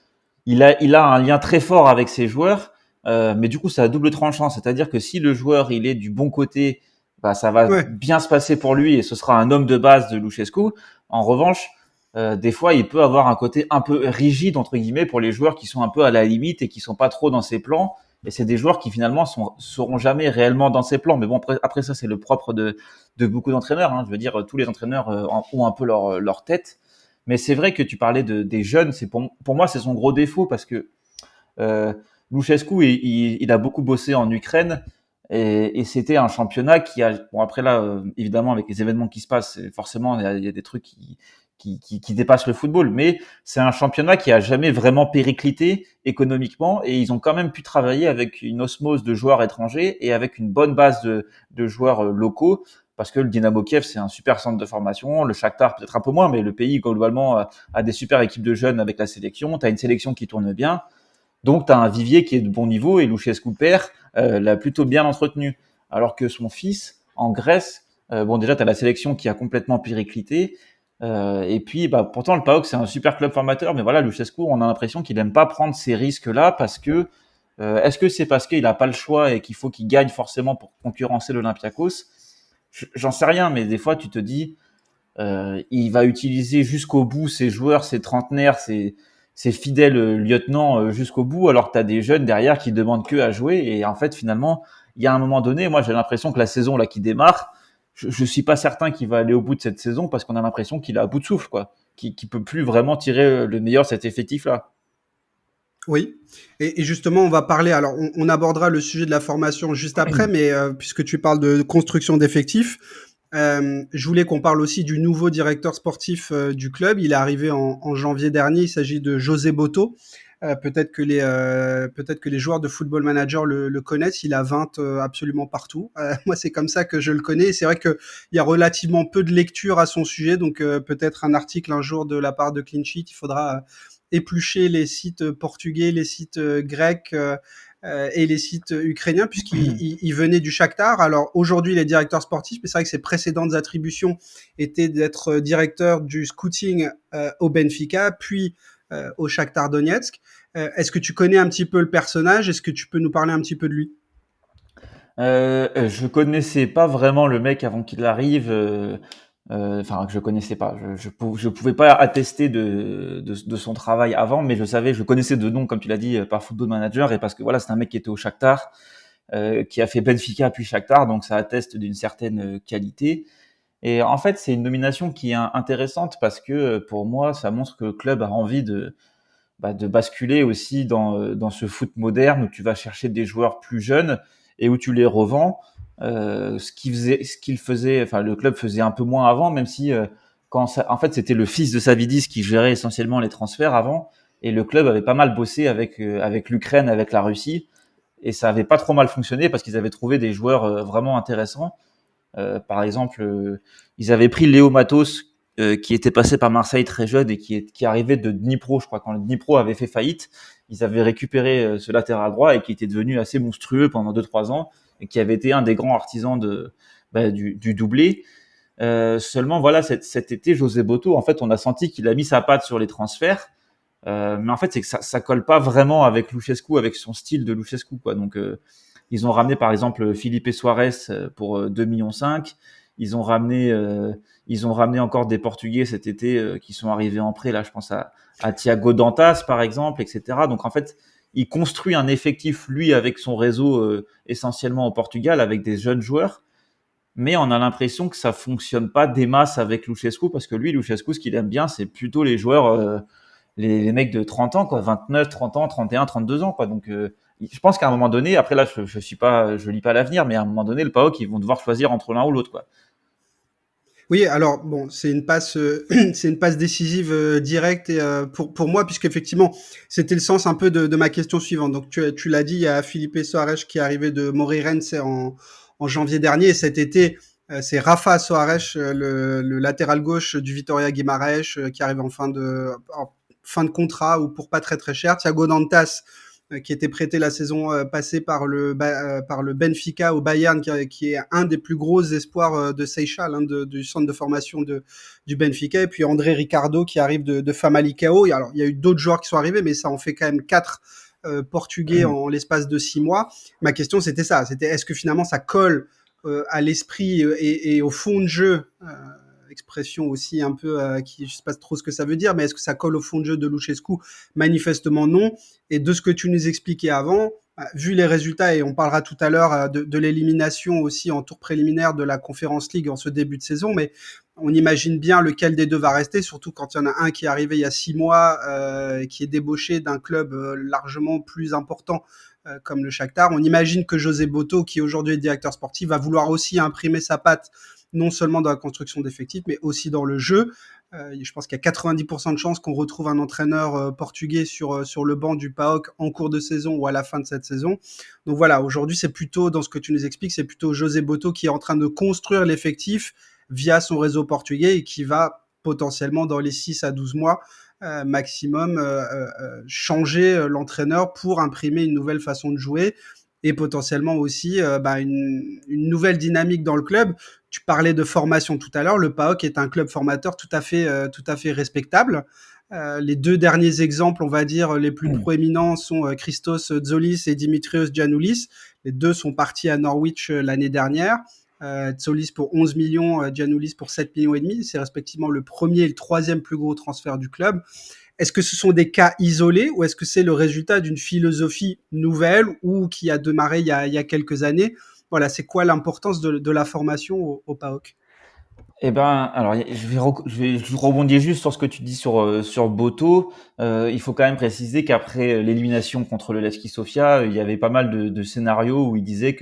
il a un lien très fort avec ses joueurs, mais du coup, c'est à double tranchant. C'est-à-dire que si le joueur il est du bon côté, bah, ça va Ouais. bien se passer pour lui et ce sera un homme de base de Luchescu. En revanche, des fois, il peut avoir un côté un peu rigide entre guillemets pour les joueurs qui sont un peu à la limite et qui sont pas trop dans ses plans. Et c'est des joueurs qui finalement seront jamais réellement dans ses plans. Mais bon, après ça, c'est le propre de beaucoup d'entraîneurs. Hein. Je veux dire, tous les entraîneurs ont un peu leur tête. Mais c'est vrai que tu parlais des jeunes. Pour moi, c'est son gros défaut parce que euh, Luchescu, il a beaucoup bossé en Ukraine et c'était un championnat qui a. Bon, après là, évidemment, avec les événements qui se passent, forcément, il y a des trucs qui dépassent le football. Mais c'est un championnat qui a jamais vraiment périclité économiquement et ils ont quand même pu travailler avec une osmose de joueurs étrangers et avec une bonne base de joueurs locaux parce que le Dynamo Kiev, c'est un super centre de formation. Le Shakhtar, peut-être un peu moins, mais le pays, globalement, a des super équipes de jeunes avec la sélection. Tu as une sélection qui tourne bien. Donc, tu as un vivier qui est de bon niveau et Luchescu père l'a plutôt bien entretenu. Alors que son fils, en Grèce, bon, déjà, tu as la sélection qui a complètement périclité. Et puis, bah, pourtant, le PAOK, c'est un super club formateur, mais voilà, Luchescu, on a l'impression qu'il n'aime pas prendre ces risques-là parce que est-ce que c'est parce qu'il n'a pas le choix et qu'il faut qu'il gagne forcément pour concurrencer l'Olympiakos? J'en sais rien, mais des fois, tu te dis, il va utiliser jusqu'au bout ses joueurs, ses trentenaires, ses fidèles lieutenants jusqu'au bout, alors que tu as des jeunes derrière qui demandent que à jouer. Et en fait, finalement, il y a un moment donné, moi j'ai l'impression que la saison là qui démarre, je suis pas certain qu'il va aller au bout de cette saison parce qu'on a l'impression qu'il est à bout de souffle, quoi, qui peut plus vraiment tirer le meilleur de cet effectif là. Oui, et justement, on va parler. Alors, on abordera le sujet de la formation juste après, mais puisque tu parles de construction d'effectifs, je voulais qu'on parle aussi du nouveau directeur sportif du club. Il est arrivé en janvier dernier. Il s'agit de José Boto. Peut-être que les joueurs de Football Manager le connaissent. Il a 20 absolument partout. Moi, c'est comme ça que je le connais. Et c'est vrai qu'il y a relativement peu de lecture à son sujet, donc peut-être un article un jour de la part de Clean Sheet. Il faudra éplucher les sites portugais, les sites grecs et les sites ukrainiens, puisqu'il venait du Shakhtar. Alors aujourd'hui, il est directeur sportif, mais c'est vrai que ses précédentes attributions étaient d'être directeur du scouting au Benfica, puis au Shakhtar Donetsk. Est-ce que tu connais un petit peu le personnage? Est-ce que tu peux nous parler un petit peu de lui? Je connaissais pas vraiment le mec avant qu'il arrive. Enfin, que je connaissais pas. Je pouvais pas attester de son travail avant, mais je connaissais de nom, comme tu l'as dit, par Football Manager et parce que voilà, c'est un mec qui était au Shakhtar, qui a fait Benfica puis Shakhtar, donc ça atteste d'une certaine qualité. Et en fait, c'est une nomination qui est intéressante parce que pour moi, ça montre que le club a envie de basculer aussi dans ce foot moderne où tu vas chercher des joueurs plus jeunes et où tu les revends. Enfin le club faisait un peu moins avant, même si en fait c'était le fils de Savidis qui gérait essentiellement les transferts avant, et le club avait pas mal bossé avec l'Ukraine, avec la Russie. et ça avait pas trop mal fonctionné parce qu'ils avaient trouvé des joueurs vraiment intéressants. Par exemple, ils avaient pris Léo Matos, qui était passé par Marseille très jeune et qui arrivait de Dnipro, je crois, quand le Dnipro avait fait faillite. Ils avaient récupéré ce latéral droit et qui était devenu assez monstrueux pendant 2-3 ans et qui avait été un des grands artisans du doublé. Seulement, voilà, cet été, José Boto, en fait, on a senti qu'il a mis sa patte sur les transferts. Mais en fait, c'est que ça colle pas vraiment avec Luchescu, avec son style de Luchescu, quoi. Donc, ils ont ramené, par exemple, Felipe Suarez pour 2,5 millions. Ils ont ramené, encore des Portugais cet été qui sont arrivés en prêt. Là, je pense à Thiago Dantas, par exemple, etc. Donc, en fait, il construit un effectif, lui, avec son réseau essentiellement au Portugal, avec des jeunes joueurs. Mais on a l'impression que ça fonctionne pas des masses avec Luchescu, parce que lui, Luchescu, ce qu'il aime bien, c'est plutôt les joueurs, les mecs de 30 ans, quoi, 29, 30 ans, 31, 32 ans, quoi. Donc, je pense qu'à un moment donné, après là, je lis pas l'avenir, mais à un moment donné, le PAOK, ils vont devoir choisir entre l'un ou l'autre, quoi. Oui, alors bon, c'est une passe, c'est une passe décisive directe et pour moi, puisqu'effectivement, c'était le sens un peu de ma question suivante. Donc tu l'as dit, il y a Felipe Soares qui est arrivé de Moreirense en janvier dernier, et cet été, c'est Rafa Soares, le latéral gauche du Vitória Guimarães, qui arrive en fin de contrat ou pour pas très très cher. Thiago Dantas, qui était prêté la saison passée par le Benfica au Bayern, qui est un des plus gros espoirs de Seychelles, hein, du centre de formation du Benfica. Et puis André Ricardo qui arrive de Famalicão. Et alors, il y a eu d'autres joueurs qui sont arrivés, mais ça en fait quand même 4 Portugais en l'espace de 6 mois. Ma question, c'était ça. C'était est-ce que finalement ça colle à l'esprit et au fond de jeu, expression aussi un peu qui je sais pas trop ce que ça veut dire, mais est-ce que ça colle au fond de jeu de Luchescu? Manifestement non. Et de ce que tu nous expliquais avant, vu les résultats, et on parlera tout à l'heure de l'élimination aussi en tour préliminaire de la Conference League en ce début de saison, mais on imagine bien lequel des deux va rester, surtout quand il y en a un qui est arrivé il y a 6 mois, qui est débauché d'un club largement plus important comme le Shakhtar. On imagine que José Boto, qui aujourd'hui est directeur sportif, va vouloir aussi imprimer sa patte non seulement dans la construction d'effectifs, mais aussi dans le jeu. Je pense qu'il y a 90% de chances qu'on retrouve un entraîneur portugais sur le banc du PAOK en cours de saison ou à la fin de cette saison. Donc voilà, aujourd'hui, c'est plutôt, dans ce que tu nous expliques, c'est plutôt José Boto qui est en train de construire l'effectif via son réseau portugais et qui va potentiellement, dans les 6 à 12 mois maximum, changer l'entraîneur pour imprimer une nouvelle façon de jouer et potentiellement aussi une nouvelle dynamique dans le club. Tu parlais de formation tout à l'heure. Le PAOK est un club formateur tout à fait respectable. Les deux derniers exemples, on va dire, les plus proéminents sont Christos Tzolis et Dimitrios Giannoulis. Les deux sont partis à Norwich l'année dernière. Tzolis pour 11 millions, Giannoulis pour 7 millions et demi. C'est respectivement le premier et le troisième plus gros transfert du club. Est-ce que ce sont des cas isolés ou est-ce que c'est le résultat d'une philosophie nouvelle ou qui a démarré il y a quelques années? Voilà, c'est quoi l'importance de la formation au PAOK? Eh ben, alors, je rebondis juste sur ce que tu dis sur Boto. Il faut quand même préciser qu'après l'élimination contre le Levski Sofia, il y avait pas mal de scénarios où il disait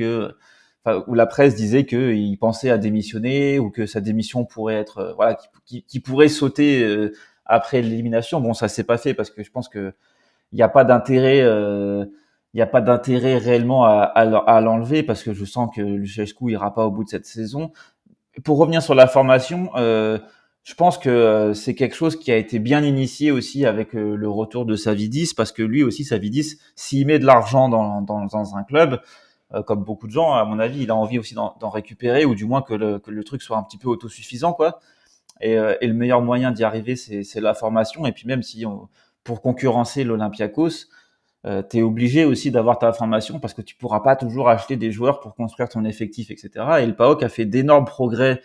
où la presse disait qu'il pensait à démissionner ou que sa démission pourrait être, voilà, qui pourrait sauter après l'élimination. Bon, ça s'est pas fait parce que je pense que il n'y a pas d'intérêt, il y a pas d'intérêt réellement à l'enlever parce que je sens que Luchescu ira pas au bout de cette saison. Pour revenir sur la formation, je pense que c'est quelque chose qui a été bien initié aussi avec le retour de Savidis, parce que lui aussi, Savidis, s'il met de l'argent dans un club, comme beaucoup de gens, à mon avis, il a envie aussi d'en récupérer, ou du moins que le truc soit un petit peu autosuffisant, quoi. Et le meilleur moyen d'y arriver, c'est la formation. Et puis même si pour concurrencer l'Olympiakos, tu es obligé aussi d'avoir ta formation parce que tu pourras pas toujours acheter des joueurs pour construire ton effectif, etc. Et le PAOK a fait d'énormes progrès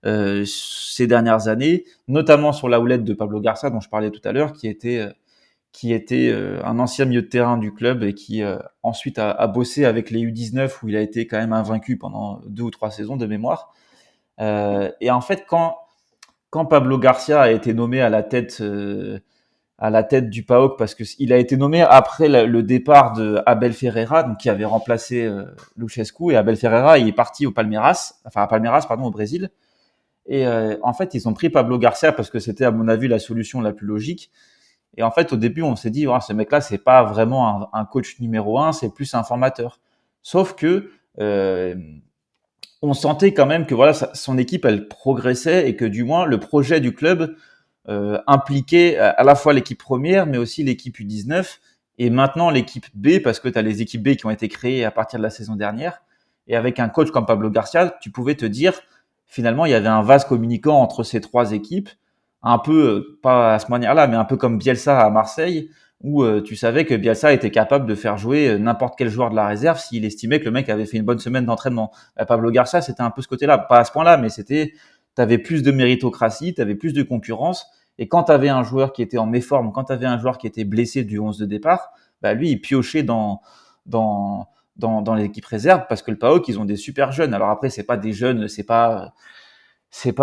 ces dernières années, notamment sur la houlette de Pablo Garça dont je parlais tout à l'heure, qui était un ancien milieu de terrain du club et qui ensuite a bossé avec les U19 où il a été quand même invaincu pendant 2 ou 3 saisons de mémoire. Et en fait, quand Pablo Garcia a été nommé à la tête du PAOK, parce que il a été nommé après le départ de Abel Ferreira, donc qui avait remplacé Luchescu, et Abel Ferreira il est parti au Palmeiras, pardon, au Brésil. Et en fait, ils ont pris Pablo Garcia parce que c'était à mon avis la solution la plus logique. Et en fait, au début, on s'est dit, ouais, ce mec-là, c'est pas vraiment un coach numéro un, c'est plus un formateur. Sauf que on sentait quand même que voilà, son équipe, elle progressait et que du moins le projet du club impliquait à la fois l'équipe première, mais aussi l'équipe U19 et maintenant l'équipe B, parce que tu as les équipes B qui ont été créées à partir de la saison dernière. Et avec un coach comme Pablo Garcia, tu pouvais te dire, finalement, il y avait un vase communicant entre ces trois équipes, un peu, pas à ce manière-là, mais un peu comme Bielsa à Marseille, où tu savais que Bielsa était capable de faire jouer n'importe quel joueur de la réserve s'il estimait que le mec avait fait une bonne semaine d'entraînement. Pablo Garcia, c'était un peu ce côté-là, pas à ce point-là, mais c'était, tu avais plus de méritocratie, tu avais plus de concurrence, et quand tu avais un joueur qui était en méforme, quand tu avais un joueur qui était blessé du 11 de départ, bah lui, il piochait dans, dans les équipes réserves parce que le PAOK, ils ont des super jeunes. Alors après, c'est pas des jeunes, c'est pas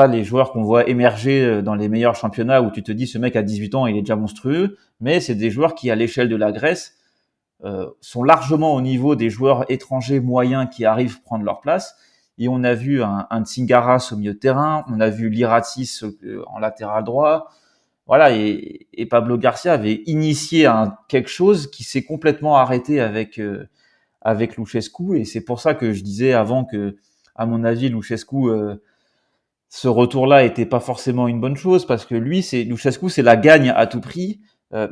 les joueurs qu'on voit émerger dans les meilleurs championnats où tu te dis ce mec à 18 ans, il est déjà monstrueux, mais c'est des joueurs qui, à l'échelle de la Grèce, sont largement au niveau des joueurs étrangers moyens qui arrivent prendre leur place. Et on a vu un Tsingaras au milieu de terrain, on a vu Liratis en latéral droit. Voilà, et Pablo Garcia avait initié quelque chose qui s'est complètement arrêté avec Luchescu. Et c'est pour ça que je disais avant que, à mon avis, Luchescu, ce retour-là était pas forcément une bonne chose parce que Luchescu, c'est la gagne à tout prix,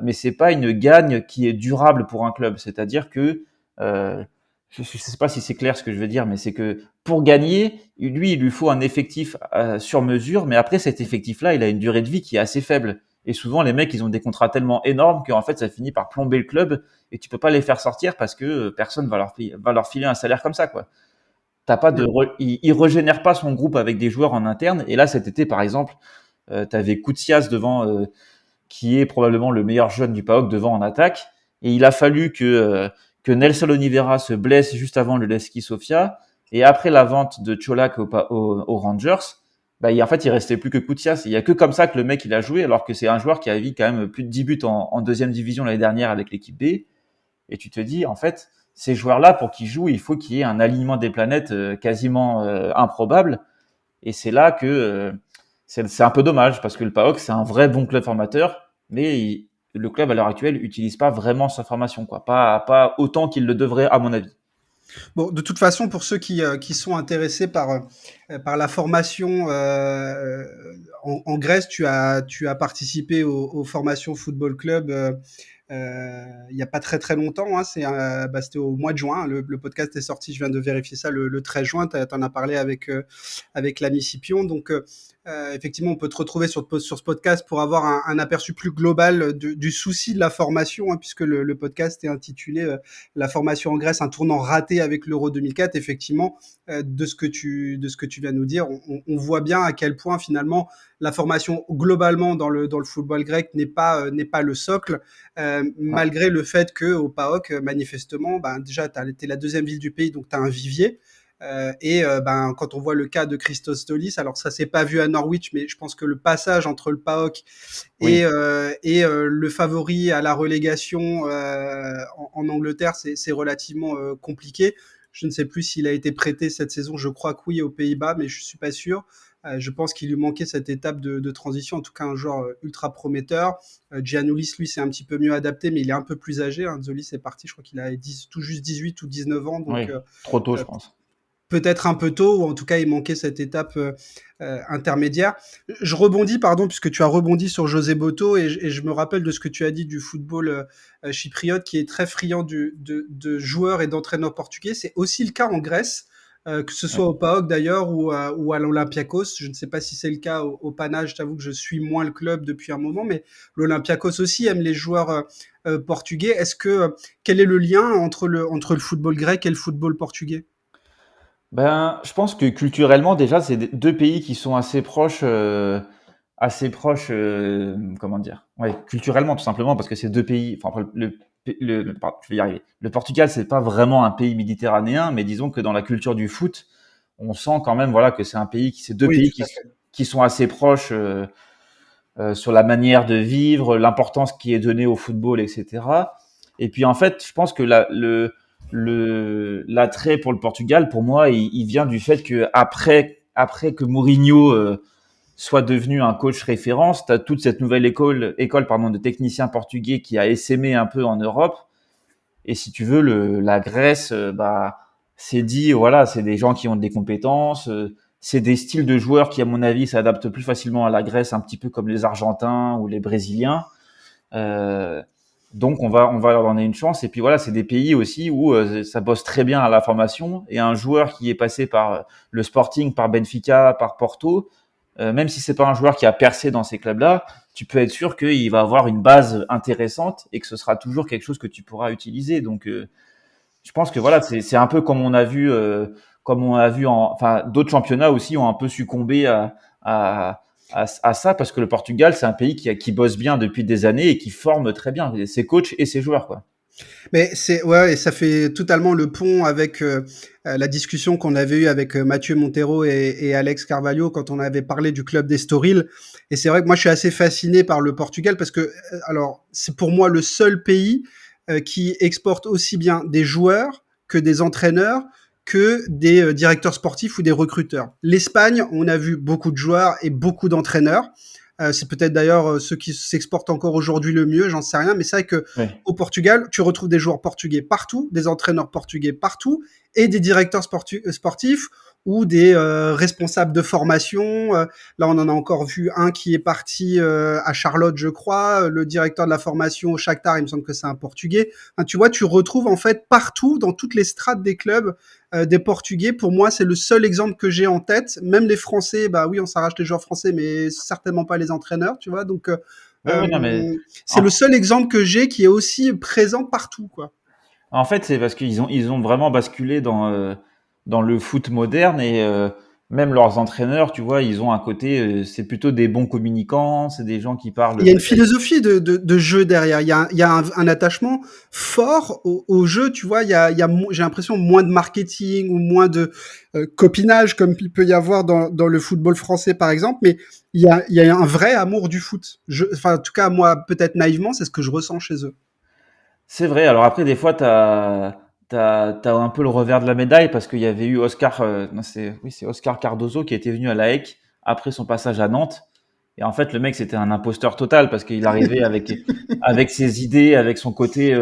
mais c'est pas une gagne qui est durable pour un club. C'est-à-dire que je sais pas si c'est clair ce que je veux dire, mais c'est que pour gagner, lui, il lui faut un effectif sur mesure, mais après cet effectif-là, il a une durée de vie qui est assez faible. Et souvent, les mecs, ils ont des contrats tellement énormes qu'en fait, ça finit par plomber le club et tu peux pas les faire sortir parce que personne va leur filer un salaire comme ça, quoi. T'as pas il régénère pas son groupe avec des joueurs en interne. Et là, cet été, par exemple, tu avais Koutsias devant, qui est probablement le meilleur jeune du PAOK devant en attaque. Et il a fallu que Nelson Oliveira se blesse juste avant le Levski Sofia. Et après la vente de Čolak aux Rangers, bah, en fait, il restait plus que Koutsias. Il y a que comme ça que le mec, il a joué, alors que c'est un joueur qui a vu quand même plus de 10 buts en deuxième division l'année dernière avec l'équipe B. Et tu te dis, en fait, ces joueurs-là, pour qu'ils jouent, il faut qu'il y ait un alignement des planètes quasiment improbable. Et c'est là que c'est un peu dommage, parce que le PAOK, c'est un vrai bon club formateur, mais le club, à l'heure actuelle, n'utilise pas vraiment sa formation, quoi. Pas autant qu'il le devrait, à mon avis. Bon, de toute façon, pour ceux qui sont intéressés par la formation en Grèce, tu as participé aux formations football club il n'y a pas très très longtemps. Hein, c'était au mois de juin. Le podcast est sorti, je viens de vérifier ça le 13 juin. Tu en as parlé avec l'ami Scipion. Donc, effectivement, on peut te retrouver sur ce podcast pour avoir un aperçu plus global du souci de la formation, hein, puisque le podcast est intitulé La formation en Grèce, un tournant raté avec l'Euro 2004. Effectivement, de ce que tu viens de nous dire, on voit bien à quel point finalement la formation globalement dans le football grec n'est pas le socle, malgré le fait que au PAOK, manifestement, ben, déjà t'es la deuxième ville du pays, donc tu as un vivier. Ben, quand on voit le cas de Christos Stolis, alors ça s'est pas vu à Norwich, mais je pense que le passage entre le PAOK Oui. le favori à la relégation en Angleterre, c'est relativement compliqué. Je ne sais plus s'il a été prêté cette saison, je crois que oui, aux Pays-Bas, mais je suis pas sûr. Je pense qu'il lui manquait cette étape de transition, en tout cas un joueur ultra prometteur. Giannoulis, lui, c'est un petit peu mieux adapté, mais il est un peu plus âgé. Hein. Zolis est parti, je crois qu'il a tout juste 18 ou 19 ans, donc Oui, trop tôt, je euh, pense. peut-être un peu tôt, ou en tout cas il manquait cette étape intermédiaire. Je rebondis, pardon, puisque tu as rebondi sur José Boto, et je me rappelle de ce que tu as dit du football chypriote, qui est très friand de joueurs et d'entraîneurs portugais. C'est aussi le cas en Grèce, que ce soit Oui. au PAOK d'ailleurs ou à l'Olympiakos. Je ne sais pas si c'est le cas au Pana, je t'avoue que je suis moins le club depuis un moment, mais l'Olympiakos aussi aime les joueurs portugais. Quel est le lien entre le football grec et le football portugais? Ben, je pense que culturellement, déjà, c'est deux pays qui sont assez proches, comment dire? Ouais, culturellement, tout simplement, parce que c'est deux pays. Enfin, après, pardon, je vais y arriver. Le Portugal, c'est pas vraiment un pays méditerranéen, mais disons que dans la culture du foot, on sent quand même, voilà, que c'est deux Oui, pays tout à fait. qui sont assez proches sur la manière de vivre, l'importance qui est donnée au football, etc. Et puis en fait, je pense que l'attrait pour le Portugal, pour moi, il vient du fait que après que Mourinho soit devenu un coach référence. Tu as toute cette nouvelle école pardon, de techniciens portugais qui a essaimé un peu en Europe. Et si tu veux, la Grèce, c'est dit, voilà, c'est des gens qui ont des compétences, c'est des styles de joueurs qui, à mon avis, s'adaptent plus facilement à la Grèce, un petit peu comme les Argentins ou les Brésiliens. Euh, donc on va leur donner une chance. Et puis voilà, c'est des pays aussi où ça bosse très bien à la formation. Et un joueur qui est passé par le Sporting, par Benfica, par Porto, même si c'est pas un joueur qui a percé dans ces clubs-là, tu peux être sûr qu'il va avoir une base intéressante et que ce sera toujours quelque chose que tu pourras utiliser. Donc je pense que voilà, c'est un peu comme on a vu enfin d'autres championnats aussi ont un peu succombé à ça parce que le Portugal c'est un pays qui bosse bien depuis des années et qui forme très bien ses coachs et ses joueurs quoi. Mais ouais, et ça fait totalement le pont avec la discussion qu'on avait eue avec Mathieu Montero et Alex Carvalho quand on avait parlé du club d'Estoril. Et c'est vrai que moi, je suis assez fasciné par le Portugal parce que, alors, c'est pour moi le seul pays qui exporte aussi bien des joueurs que des entraîneurs que des directeurs sportifs ou des recruteurs. L'Espagne, on a vu beaucoup de joueurs et beaucoup d'entraîneurs. C'est peut-être d'ailleurs ceux qui s'exportent encore aujourd'hui le mieux, j'en sais rien, mais c'est vrai que Ouais. au Portugal, tu retrouves des joueurs portugais partout, des entraîneurs portugais partout, et des directeurs sportifs ou des responsables de formation. Là, on en a encore vu un qui est parti à Charlotte, je crois. Le directeur de la formation au Shakhtar, il me semble que c'est un Portugais. Enfin, tu vois, tu retrouves en fait partout, dans toutes les strates des clubs, des Portugais. Pour moi, c'est le seul exemple que j'ai en tête. Même les Français, bah oui, on s'arrache les joueurs français, mais certainement pas les entraîneurs, tu vois. Donc, Ouais, ouais, non, mais c'est en, le seul exemple que j'ai qui est aussi présent partout, quoi. en fait, c'est parce qu'ils ont vraiment basculé dans le foot moderne et même leurs entraîneurs, tu vois, ils ont un côté, c'est plutôt des bons communicants, c'est des gens qui Il y parlent a une peut-être. philosophie de jeu derrière. Il y a un attachement fort au jeu. Tu vois, j'ai l'impression moins de marketing ou moins de copinage comme il peut y avoir dans le football français, par exemple. Mais il y a un vrai amour du foot. Enfin, en tout cas, moi, peut-être naïvement, c'est ce que je ressens chez eux. C'est vrai. Alors après, des fois, t'as un peu le revers de la médaille parce qu'il y avait eu Oscar, non, oui, c'est Oscar Cardozo qui était venu à La Haye après son passage à Nantes. Et en fait, le mec, c'était un imposteur total parce qu'il arrivait avec ses idées, avec son côté,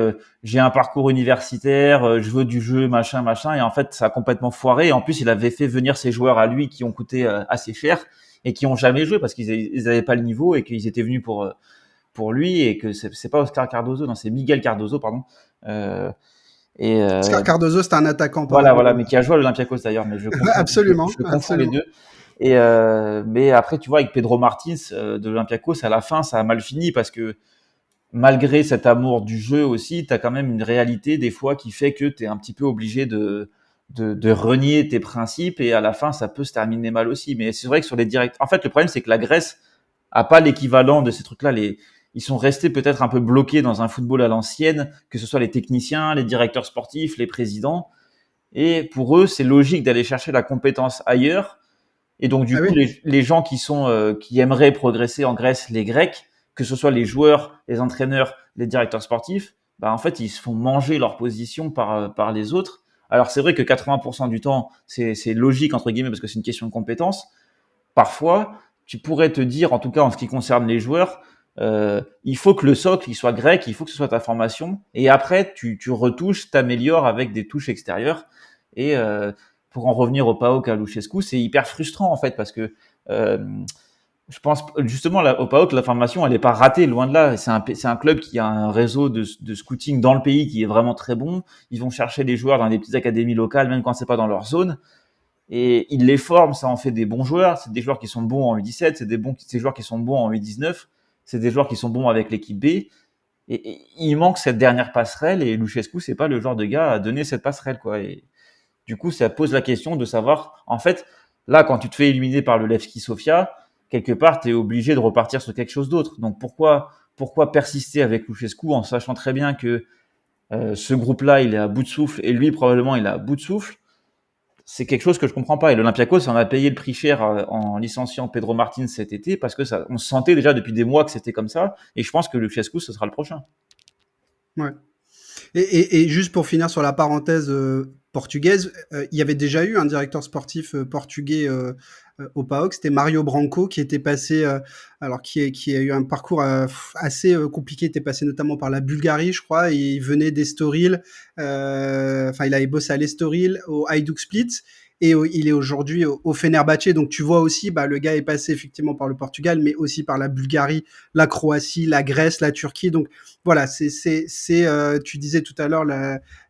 j'ai un parcours universitaire, je veux du jeu, machin, machin. Et en fait, ça a complètement foiré. Et en plus, il avait fait venir ses joueurs à lui qui ont coûté assez cher et qui ont jamais joué parce qu'ils avaient pas le niveau et qu'ils étaient venus pour lui et que c'est pas Oscar Cardozo, non, c'est Miguel Cardozo, pardon. Euh, et Oscar Cardozo, c'est un attaquant, voilà, pardon. voilà, mais qui a joué à l'Olympiakos d'ailleurs, mais Absolument, je confonds les absolument. deux. Et mais après, tu vois, avec Pedro Martins de l'Olympiakos, à la fin, ça a mal fini parce que malgré cet amour du jeu aussi, tu as quand même une réalité des fois qui fait que tu es un petit peu obligé de renier tes principes et à la fin, ça peut se terminer mal aussi. Mais c'est vrai que sur les directs, en fait, le problème, c'est que la Grèce a pas l'équivalent de ces trucs-là. Ils sont restés peut-être un peu bloqués dans un football à l'ancienne, que ce soit les techniciens, les directeurs sportifs, les présidents. Et pour eux, c'est logique d'aller chercher la compétence ailleurs. Et donc, du Ah coup, oui. les gens qui aimeraient progresser en Grèce, les Grecs, que ce soit les joueurs, les entraîneurs, les directeurs sportifs, bah, en fait, ils se font manger leur position par les autres. Alors, c'est vrai que 80% du temps, c'est logique, entre guillemets, parce que c'est une question de compétence. Parfois, tu pourrais te dire, en tout cas en ce qui concerne les joueurs, il faut que le socle il soit grec, il faut que ce soit ta formation, et après tu retouches, t'améliores avec des touches extérieures. Et pour en revenir au PAOK à Luchescu, c'est hyper frustrant en fait parce que euh, je pense justement là, au PAOK la formation elle est pas ratée, loin de là. C'est un club qui a un réseau de scouting dans le pays qui est vraiment très bon. Ils vont chercher des joueurs dans des petites académies locales même quand c'est pas dans leur zone et il les forme, ça en fait des bons joueurs. C'est des joueurs qui sont bons en U17, c'est des joueurs qui sont bons en U19, c'est des joueurs qui sont bons avec l'équipe B. Et il manque cette dernière passerelle et Luchescu, c'est pas le genre de gars à donner cette passerelle, quoi. Et du coup, ça pose la question de savoir, en fait, là, quand tu te fais éliminer par le Levski Sofia, quelque part, tu es obligé de repartir sur quelque chose d'autre. Donc pourquoi persister avec Luchescu en sachant très bien que ce groupe-là, il est à bout de souffle et lui, probablement, il est à bout de souffle. C'est quelque chose que je comprends pas. Et l'Olympiakos en a payé le prix cher en licenciant Pedro Martins cet été parce que ça, on sentait déjà depuis des mois que c'était comme ça. Et je pense que Luchescu, ce sera le prochain. Ouais. Et juste pour finir sur la parenthèse portugaise, il y avait déjà eu un directeur sportif portugais au PAOK, c'était Mario Branco qui était passé, alors qui a eu un parcours assez compliqué, il était passé notamment par la Bulgarie, je crois, et il venait d'Estoril, enfin il avait bossé à l'Estoril, au Hajduk Split, et il est aujourd'hui au Fenerbahçe. Donc tu vois aussi, le gars est passé effectivement par le Portugal, mais aussi par la Bulgarie, la Croatie, la Grèce, la Turquie. Donc voilà, tu disais tout à l'heure,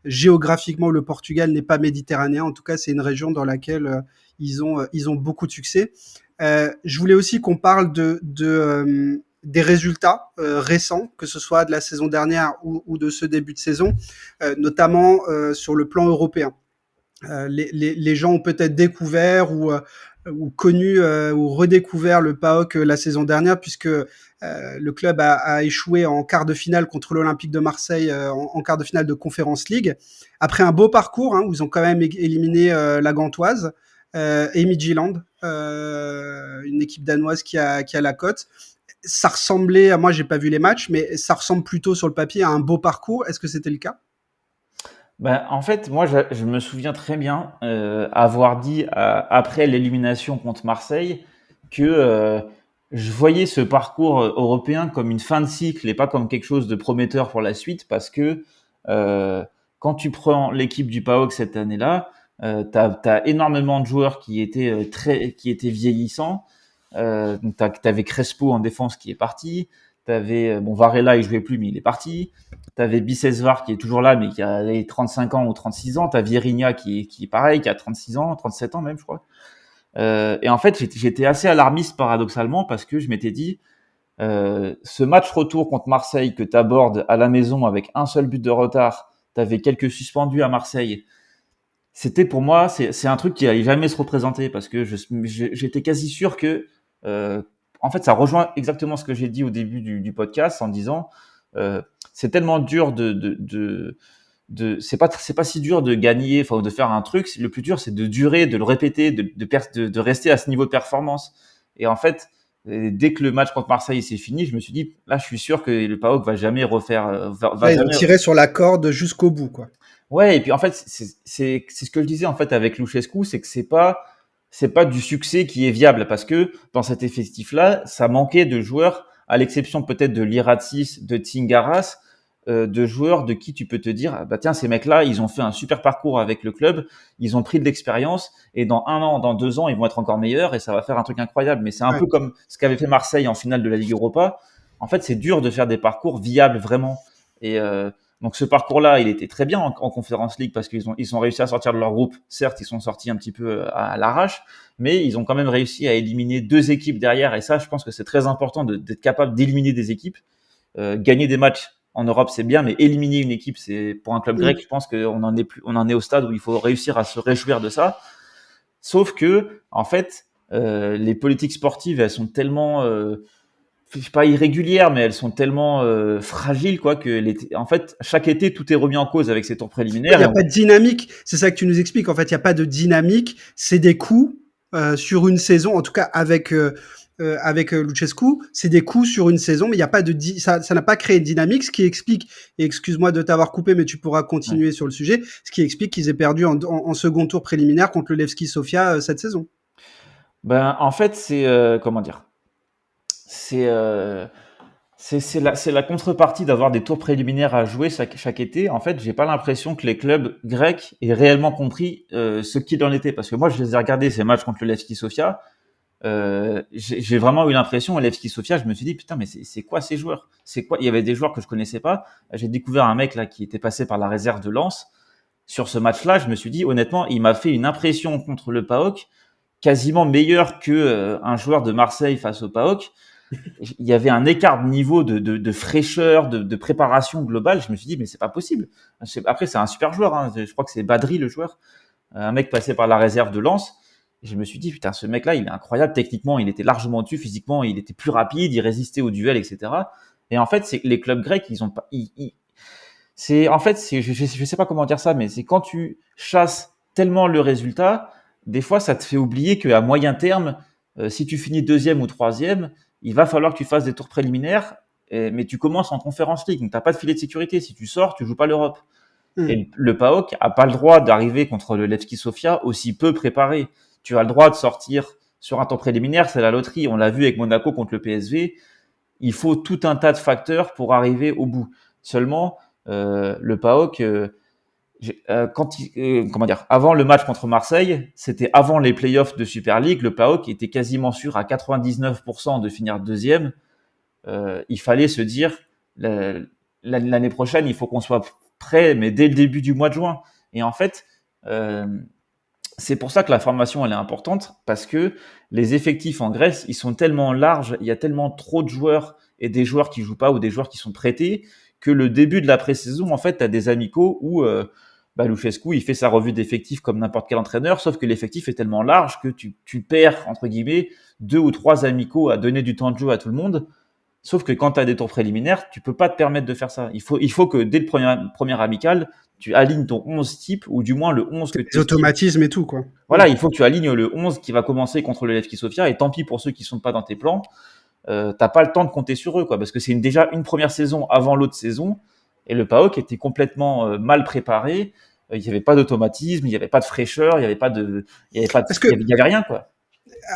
géographiquement, le Portugal n'est pas méditerranéen. En tout cas, c'est une région dans laquelle ils ont beaucoup de succès. Je voulais aussi qu'on parle des résultats récents, que ce soit de la saison dernière ou de ce début de saison, notamment sur le plan européen. Les gens ont peut-être découvert ou connu ou redécouvert le PAOK la saison dernière, puisque le club a échoué en quart de finale contre l'Olympique de Marseille en quart de finale de Conference League. Après un beau parcours, où ils ont quand même éliminé la Gantoise et Midtjylland, une équipe danoise qui a la cote. Ça ressemblait, moi j'ai pas vu les matchs, mais ça ressemble plutôt sur le papier à un beau parcours. Est-ce que c'était le cas? Ben, en fait, moi, je me souviens très bien avoir dit après l'élimination contre Marseille que je voyais ce parcours européen comme une fin de cycle et pas comme quelque chose de prometteur pour la suite, parce que quand tu prends l'équipe du PAOK cette année-là, t'as énormément de joueurs qui étaient vieillissants. Donc t'avais Crespo en défense qui est parti, t'avais Varela, il jouait plus mais il est parti. T'avais Bicesvar qui est toujours là, mais qui a 35 ans ou 36 ans. T'as Vieirinha qui est pareil, qui a 36 ans, 37 ans même, je crois. Et en fait, j'étais assez alarmiste paradoxalement, parce que je m'étais dit, ce match retour contre Marseille que t'abordes à la maison avec un seul but de retard, t'avais quelques suspendus à Marseille. C'était pour moi, c'est un truc qui allait jamais se représenter, parce que j'étais quasi sûr que, en fait, ça rejoint exactement ce que j'ai dit au début du podcast, en disant, c'est tellement dur c'est pas si dur de gagner, enfin, de faire un truc. Le plus dur, c'est de durer, de le répéter, de rester à ce niveau de performance. Et en fait, dès que le match contre Marseille s'est fini, je me suis dit, là, je suis sûr que le PAOK va jamais refaire, va Là, ils ont jamais. tiré sur la corde jusqu'au bout, quoi. Ouais, et puis en fait, c'est ce que je disais en fait avec Luchescu, c'est que c'est pas du succès qui est viable, parce que dans cet effectif-là, ça manquait de joueurs, à l'exception peut-être de Liratsis, de Tsingaras, de joueurs de qui tu peux te dire, ah bah tiens, ces mecs-là, ils ont fait un super parcours avec le club, ils ont pris de l'expérience, et dans 1 an, dans 2 ans, ils vont être encore meilleurs et ça va faire un truc incroyable. Mais c'est un Ouais. peu comme ce qu'avait fait Marseille en finale de la Ligue Europa. En fait, c'est dur de faire des parcours viables vraiment. Et donc ce parcours-là, il était très bien en Conference League, parce ils ont réussi à sortir de leur groupe. Certes, ils sont sortis un petit peu à l'arrache, mais ils ont quand même réussi à éliminer 2 équipes derrière. Et ça, je pense que c'est très important d'être capable d'éliminer des équipes. Gagner des matchs en Europe, c'est bien, mais éliminer une équipe, c'est pour un club grec, je pense on en est au stade où il faut réussir à se réjouir de ça. Sauf que, en fait, les politiques sportives, elles sont tellement je sais pas irrégulières, mais elles sont tellement fragiles, quoi, en fait, chaque été, tout est remis en cause avec ces tours Il préliminaires. n'y a pas de dynamique. C'est ça que tu nous expliques. En fait, il n'y a pas de dynamique. C'est des coups sur une saison. En tout cas, avec Luchescu, c'est des coups sur une saison, mais il n'y a pas ça n'a pas créé de dynamique, ce qui explique, et excuse-moi de t'avoir coupé, mais tu pourras Ouais. continuer sur le sujet, ce qui explique qu'ils aient perdu en second tour préliminaire contre le Levski Sofia cette saison. Ben, en fait, c'est comment dire, c'est c'est la contrepartie d'avoir des tours préliminaires à jouer chaque été. En fait, j'ai pas l'impression que les clubs grecs aient réellement compris ce qu'il en était, parce que moi, je les ai regardés ces matchs contre le Levski Sofia. J'ai vraiment eu l'impression, à Levski Sofia, je me suis dit, putain, mais c'est quoi ces joueurs? C'est quoi? Il y avait des joueurs que je connaissais pas. J'ai découvert un mec là qui était passé par la réserve de Lens. Sur ce match-là, je me suis dit, honnêtement, il m'a fait une impression contre le PAOK quasiment meilleure que un joueur de Marseille face au PAOK. Il y avait un écart de niveau de fraîcheur, de préparation globale. Je me suis dit, mais c'est pas possible. Après, c'est un super joueur, hein. Je crois que c'est Badri, le joueur. Un mec passé par la réserve de Lens. Et je me suis dit, putain, ce mec-là, il est incroyable techniquement. Il était largement au-dessus physiquement. Il était plus rapide. Il résistait au duel, etc. Et en fait, c'est les clubs grecs, ils ont pas, en fait, je sais pas comment dire ça, mais c'est quand tu chasses tellement le résultat, des fois, ça te fait oublier qu'à moyen terme, si tu finis deuxième ou troisième, il va falloir que tu fasses des tours préliminaires, mais tu commences en Conference League, donc t'as pas de filet de sécurité. Si tu sors, tu joues pas l'Europe. Et le PAOK a pas le droit d'arriver contre le Levski Sofia aussi peu préparé. Tu as le droit de sortir sur un tour préliminaire, c'est la loterie. On l'a vu avec Monaco contre le PSV. Il faut tout un tas de facteurs pour arriver au bout. Seulement, le PAOK, comment dire, avant le match contre Marseille, c'était avant les playoffs de Super League, le PAOK était quasiment sûr à 99% de finir deuxième. Il fallait se dire, l'année prochaine, il faut qu'on soit prêt, mais dès le début du mois de juin. Et en fait, euh, c'est pour ça que la formation elle est importante, parce que les effectifs en Grèce ils sont tellement larges, il y a tellement trop de joueurs et des joueurs qui jouent pas ou des joueurs qui sont prêtés que le début de la pré-saison en fait tu as des amicaux où Luchescu il fait sa revue d'effectifs comme n'importe quel entraîneur, sauf que l'effectif est tellement large que tu perds entre guillemets 2 ou 3 amicaux à donner du temps de jeu à tout le monde. Sauf que quand tu as des tours préliminaires, tu peux pas te permettre de faire ça. Il faut que dès le premier amical, tu alignes ton 11 type, ou du moins le 11 que tu Les estimes. automatismes et tout, quoi. Voilà, il faut que tu alignes le 11 qui va commencer contre le Levski Sofia, et tant pis pour ceux qui sont pas dans tes plans, t'as pas le temps de compter sur eux, quoi, parce que c'est déjà une première saison avant l'autre saison, et le PAOK était complètement mal préparé, il y avait pas d'automatisme, il y avait pas de fraîcheur, Parce que, il y avait rien, quoi.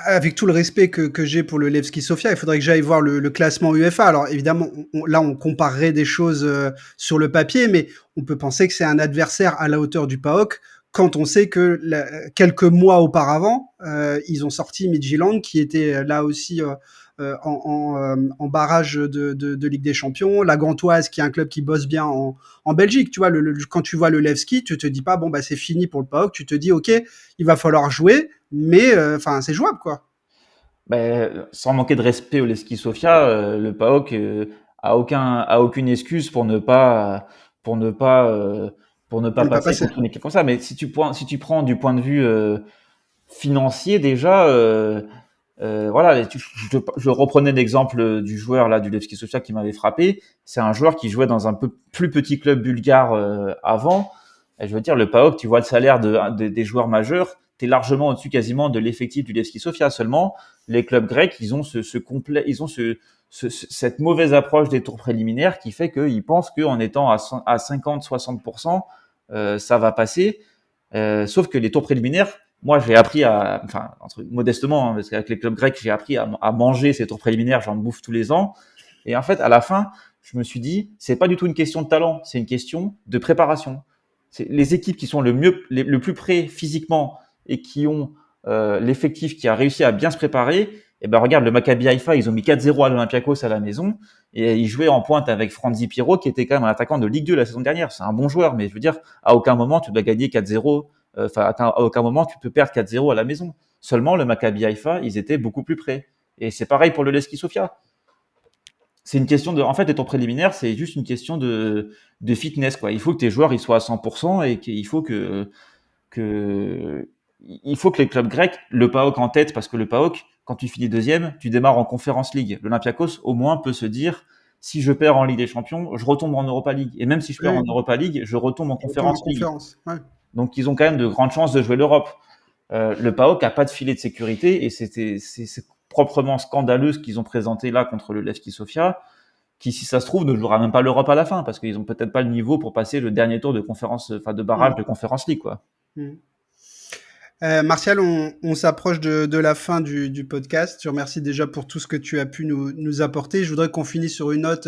avec tout le respect que j'ai pour le Levski Sofia, il faudrait que j'aille voir le classement UEFA. Alors évidemment, là, on comparerait des choses sur le papier, mais on peut penser que c'est un adversaire à la hauteur du PAOK quand on sait que quelques mois auparavant, ils ont sorti Midtjylland, qui était là aussi en barrage de Ligue des Champions, la Gantoise, qui est un club qui bosse bien en Belgique. Tu vois, quand tu vois le Levski, tu te dis pas, bon, bah, c'est fini pour le PAOK, tu te dis, ok, il va falloir jouer, mais enfin c'est jouable, quoi. Sans manquer de respect au Levski Sofia, le PAOK a aucune excuse pour ne pas euh, pour ne pas Ne pas passer passer. contre une équipe comme ça. Mais si tu prends du point de vue financier déjà, voilà, je reprenais l'exemple du joueur là du Levski Sofia qui m'avait frappé. C'est un joueur qui jouait dans un peu plus petit club bulgare avant. Et je veux dire, le PAOK, tu vois le salaire des joueurs majeurs, tu es largement au-dessus quasiment de l'effectif du Levski Sofia. Seulement, les clubs grecs, ils ont cette mauvaise approche des tours préliminaires qui fait qu'ils pensent qu'en étant à 50-60%, ça va passer. Sauf que les tours préliminaires, moi, j'ai appris modestement, hein, parce qu'avec les clubs grecs, j'ai appris à manger ces tours préliminaires, j'en bouffe tous les ans. Et en fait, à la fin, je me suis dit, c'est pas du tout une question de talent, c'est une question de préparation. C'est les équipes qui sont le plus près physiquement et qui ont l'effectif qui a réussi à bien se préparer. Et ben regarde, le Maccabi Haïfa, ils ont mis 4-0 à l'Olympiakos à la maison et ils jouaient en pointe avec Franzi Piro, qui était quand même un attaquant de Ligue 2 la saison dernière. C'est un bon joueur, mais je veux dire, à aucun moment tu dois gagner 4-0. À aucun moment tu peux perdre 4-0 à la maison. Seulement le Maccabi Haïfa, ils étaient beaucoup plus près. Et c'est pareil pour le Levski Sofia. C'est une question de, en fait, les tours préliminaires, c'est juste une question de fitness, quoi. Il faut que tes joueurs ils soient à 100% et qu'il faut que, il faut que les clubs grecs, le PAOK en tête, parce que le PAOK, quand tu finis deuxième, tu démarres en Conference League. L'Olympiakos, au moins, peut se dire, si je perds en Ligue des Champions, je retombe en Europa League. Et même si je perds en Oui, Europa League, je retombe en je retourne en Conference League. conférence. Ouais. Donc, ils ont quand même de grandes chances de jouer l'Europe. Le PAOK a pas de filet de sécurité et c'est proprement scandaleux ce qu'ils ont présenté là contre le Levski Sofia, qui, si ça se trouve, ne jouera même pas l'Europe à la fin, parce qu'ils ont peut-être pas le niveau pour passer le dernier tour de conférence, enfin de barrage Mm. de Conference League, quoi. Mm. Martial, on s'approche de la fin du podcast. Je te remercie déjà pour tout ce que tu as pu nous apporter. Je voudrais qu'on finisse sur une note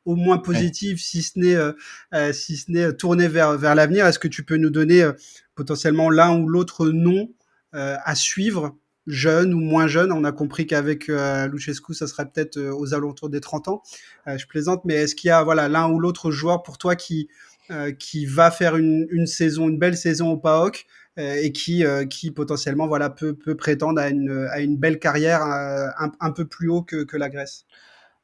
au moins Ouais. positive, si ce n'est tournée vers l'avenir. Est-ce que tu peux nous donner potentiellement l'un ou l'autre nom à suivre, jeune ou moins jeune? On a compris qu'avec Luchescu, ça serait peut-être aux alentours des 30 ans. Je plaisante, mais est-ce qu'il y a voilà, l'un ou l'autre joueur pour toi qui va faire une belle saison au PAOK et qui potentiellement voilà, peut prétendre à une belle carrière un peu plus haut que la Grèce?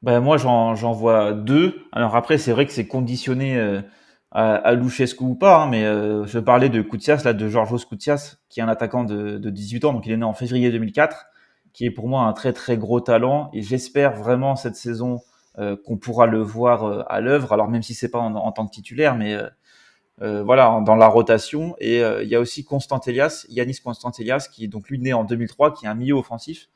Ben moi, j'en vois deux. Alors après, c'est vrai que c'est conditionné à Luchescu ou pas, hein, mais je parlais de Koutsias, là, de Georgios Koutsias, qui est un attaquant de 18 ans, donc il est né en février 2004, qui est pour moi un très très gros talent, et j'espère vraiment cette saison qu'on pourra le voir à l'œuvre, alors même si c'est pas en tant que titulaire, mais voilà, dans la rotation. Et il y a aussi Yanis Constantelias, qui est donc lui né en 2003, qui est un milieu offensif.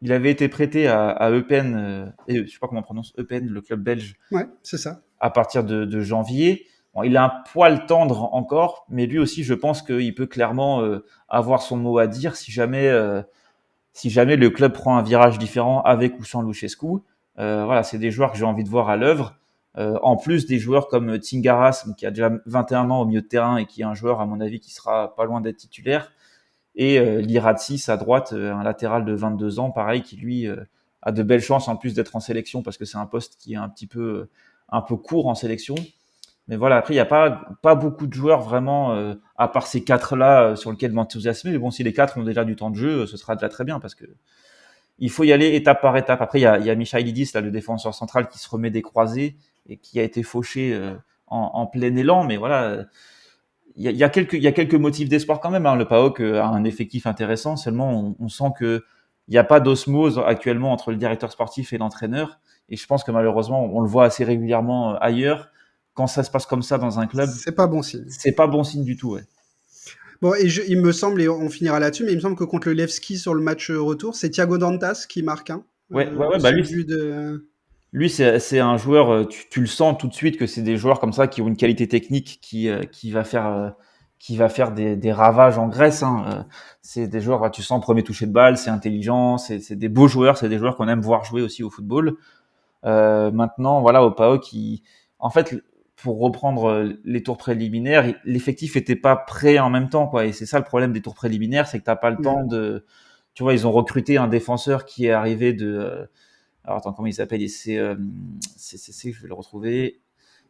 Il avait été prêté à Eupen, je sais pas comment on prononce Eupen, le club belge, Ouais, c'est ça. à partir de janvier. Bon, il a un poil tendre encore, mais lui aussi, je pense qu'il peut clairement avoir son mot à dire si jamais si jamais le club prend un virage différent avec ou sans Luchescu, voilà, c'est des joueurs que j'ai envie de voir à l'œuvre. En plus des joueurs comme Tsingaras, qui a déjà 21 ans au milieu de terrain et qui est un joueur, à mon avis, qui sera pas loin d'être titulaire. Et Liratsis à droite, un latéral de 22 ans, pareil, qui lui a de belles chances en plus d'être en sélection parce que c'est un poste qui est un peu court en sélection. Mais voilà, après, il n'y a pas beaucoup de joueurs vraiment, à part ces quatre-là, sur lesquels m'enthousiasmer. Mais bon, si les quatre ont déjà du temps de jeu, ce sera déjà très bien parce que il faut y aller étape par étape. Après, il y a Michailidis, là, le défenseur central, qui se remet des croisés et qui a été fauché en plein élan. Mais voilà, il y a quelques motifs d'espoir quand même. Hein. Le PAOK a un effectif intéressant. Seulement, on sent que il n'y a pas d'osmose actuellement entre le directeur sportif et l'entraîneur. Et je pense que malheureusement, on le voit assez régulièrement ailleurs. Quand ça se passe comme ça dans un club, C'est pas bon signe. c'est pas bon signe du tout. Ouais. Bon, et il me semble, et on finira là-dessus, mais il me semble que contre le Levski sur le match retour, c'est Thiago Dantas qui marque Ouais, bah ce but de. lui c'est un joueur, tu le sens tout de suite que c'est des joueurs comme ça qui ont une qualité technique qui va faire des ravages en Grèce. Hein. C'est des joueurs, tu sens premier toucher de balle, c'est intelligent, c'est des beaux joueurs, c'est des joueurs qu'on aime voir jouer aussi au football. Maintenant, voilà, au PAOK, en fait, pour reprendre les tours préliminaires, l'effectif était pas prêt en même temps, quoi. Et c'est ça le problème des tours préliminaires, c'est que t'as pas le temps de. Tu vois, ils ont recruté un défenseur qui est arrivé de. Alors attends, comment il s'appelle? Je vais le retrouver.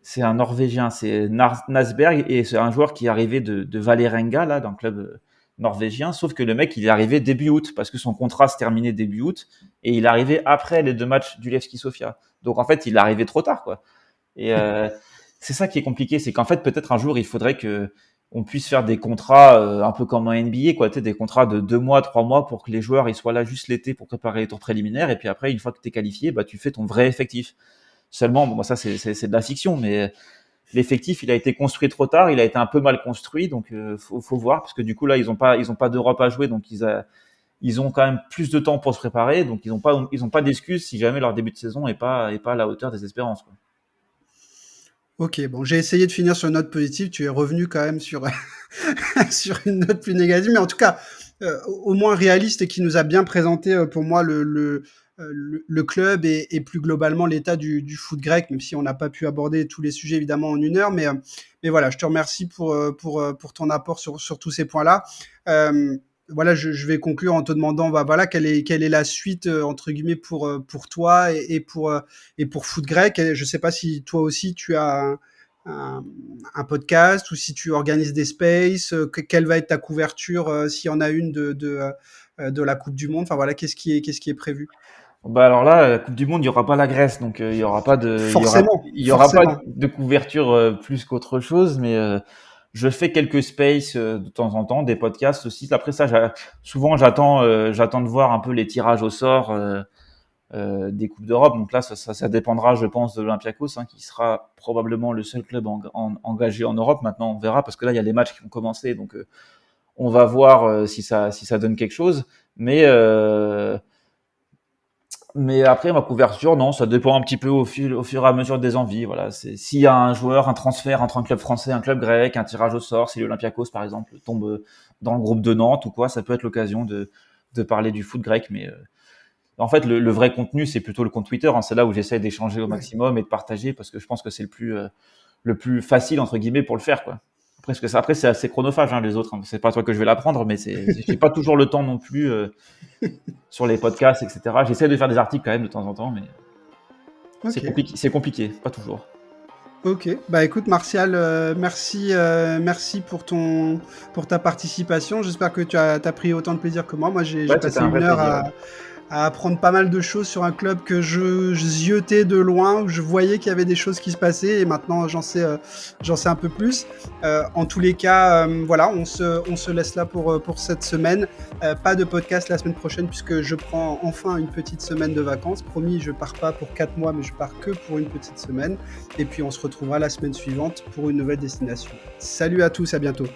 C'est un Norvégien, c'est Nasberg, et c'est un joueur qui est arrivé de Vålerenga, là, d'un club norvégien. Sauf que le mec, il est arrivé début août parce que son contrat se terminait début août et il est arrivé après les deux matchs du Levski Sofia. Donc en fait, il est arrivé trop tard, quoi. Et c'est ça qui est compliqué, c'est qu'en fait, peut-être un jour, il faudrait que on puisse faire des contrats un peu comme en NBA, quoi, tu sais, des contrats de 2 mois, 3 mois pour que les joueurs ils soient là juste l'été pour préparer les tours préliminaires et puis après, une fois que tu es qualifié, bah tu fais ton vrai effectif. Seulement, bon, ça c'est de la fiction, mais l'effectif il a été construit trop tard, il a été un peu mal construit, donc faut voir parce que du coup là ils ont pas d'Europe à jouer, donc ils ont quand même plus de temps pour se préparer, donc ils ont pas d'excuses si jamais leur début de saison est pas à la hauteur des espérances, quoi. Ok, bon, j'ai essayé de finir sur une note positive, tu es revenu quand même sur, sur une note plus négative, mais en tout cas, au moins réaliste et qui nous a bien présenté pour moi le club et plus globalement l'état du foot grec, même si on n'a pas pu aborder tous les sujets évidemment en une heure, mais voilà, je te remercie pour ton apport sur tous ces points-là. Voilà, je vais conclure en te demandant, bah, voilà, quelle est la suite entre guillemets pour toi et pour Foot Grec. Et je sais pas si toi aussi tu as un, un podcast ou si tu organises des spaces. Quelle va être ta couverture s'il y en a une de la Coupe du Monde. Enfin voilà, qu'est-ce qui est prévu? Bah alors là, la Coupe du Monde, il y aura pas la Grèce, donc il y aura pas de, Forcément, il y aura pas forcément. de couverture plus qu'autre chose, mais je fais quelques spaces de temps en temps, des podcasts aussi. Après ça, souvent j'attends de voir un peu les tirages au sort des coupes d'Europe. Donc là, ça dépendra, je pense, de l'Olympiakos, hein, qui sera probablement le seul club engagé en Europe. Maintenant, on verra parce que là, il y a les matchs qui ont commencé, donc on va voir si ça donne quelque chose. Mais après, ma couverture, non, ça dépend un petit peu au fur et à mesure des envies. Voilà, s'il y a un joueur, un transfert entre un club français, un club grec, un tirage au sort, si l'Olympiakos, par exemple, tombe dans le groupe de Nantes ou quoi, ça peut être l'occasion de parler du foot grec. Mais en fait, le vrai contenu, c'est plutôt le compte Twitter. Hein, c'est là où j'essaie d'échanger au Ouais. maximum et de partager parce que je pense que c'est le plus facile, entre guillemets, pour le faire, quoi. Après, c'est assez chronophage, hein, les autres. Hein. C'est pas toi que je vais l'apprendre, mais j'ai pas toujours le temps non plus sur les podcasts, etc. J'essaie de faire des articles quand même de temps en temps, mais Ok. c'est compliqué, pas toujours. Ok, bah écoute Martial, merci pour ta participation. J'espère que t'as pris autant de plaisir que moi. Moi, j'ai Ouais, c'était passé un une vrai heure plaisir. Ouais. à apprendre pas mal de choses sur un club que je ziotais de loin, où je voyais qu'il y avait des choses qui se passaient, et maintenant j'en sais un peu plus. En tous les cas, voilà, on se laisse là pour cette semaine. Pas de podcast la semaine prochaine puisque je prends enfin une petite semaine de vacances. Promis, je pars pas pour 4 mois, mais je pars que pour une petite semaine. Et puis on se retrouvera la semaine suivante pour une nouvelle destination. Salut à tous, à bientôt.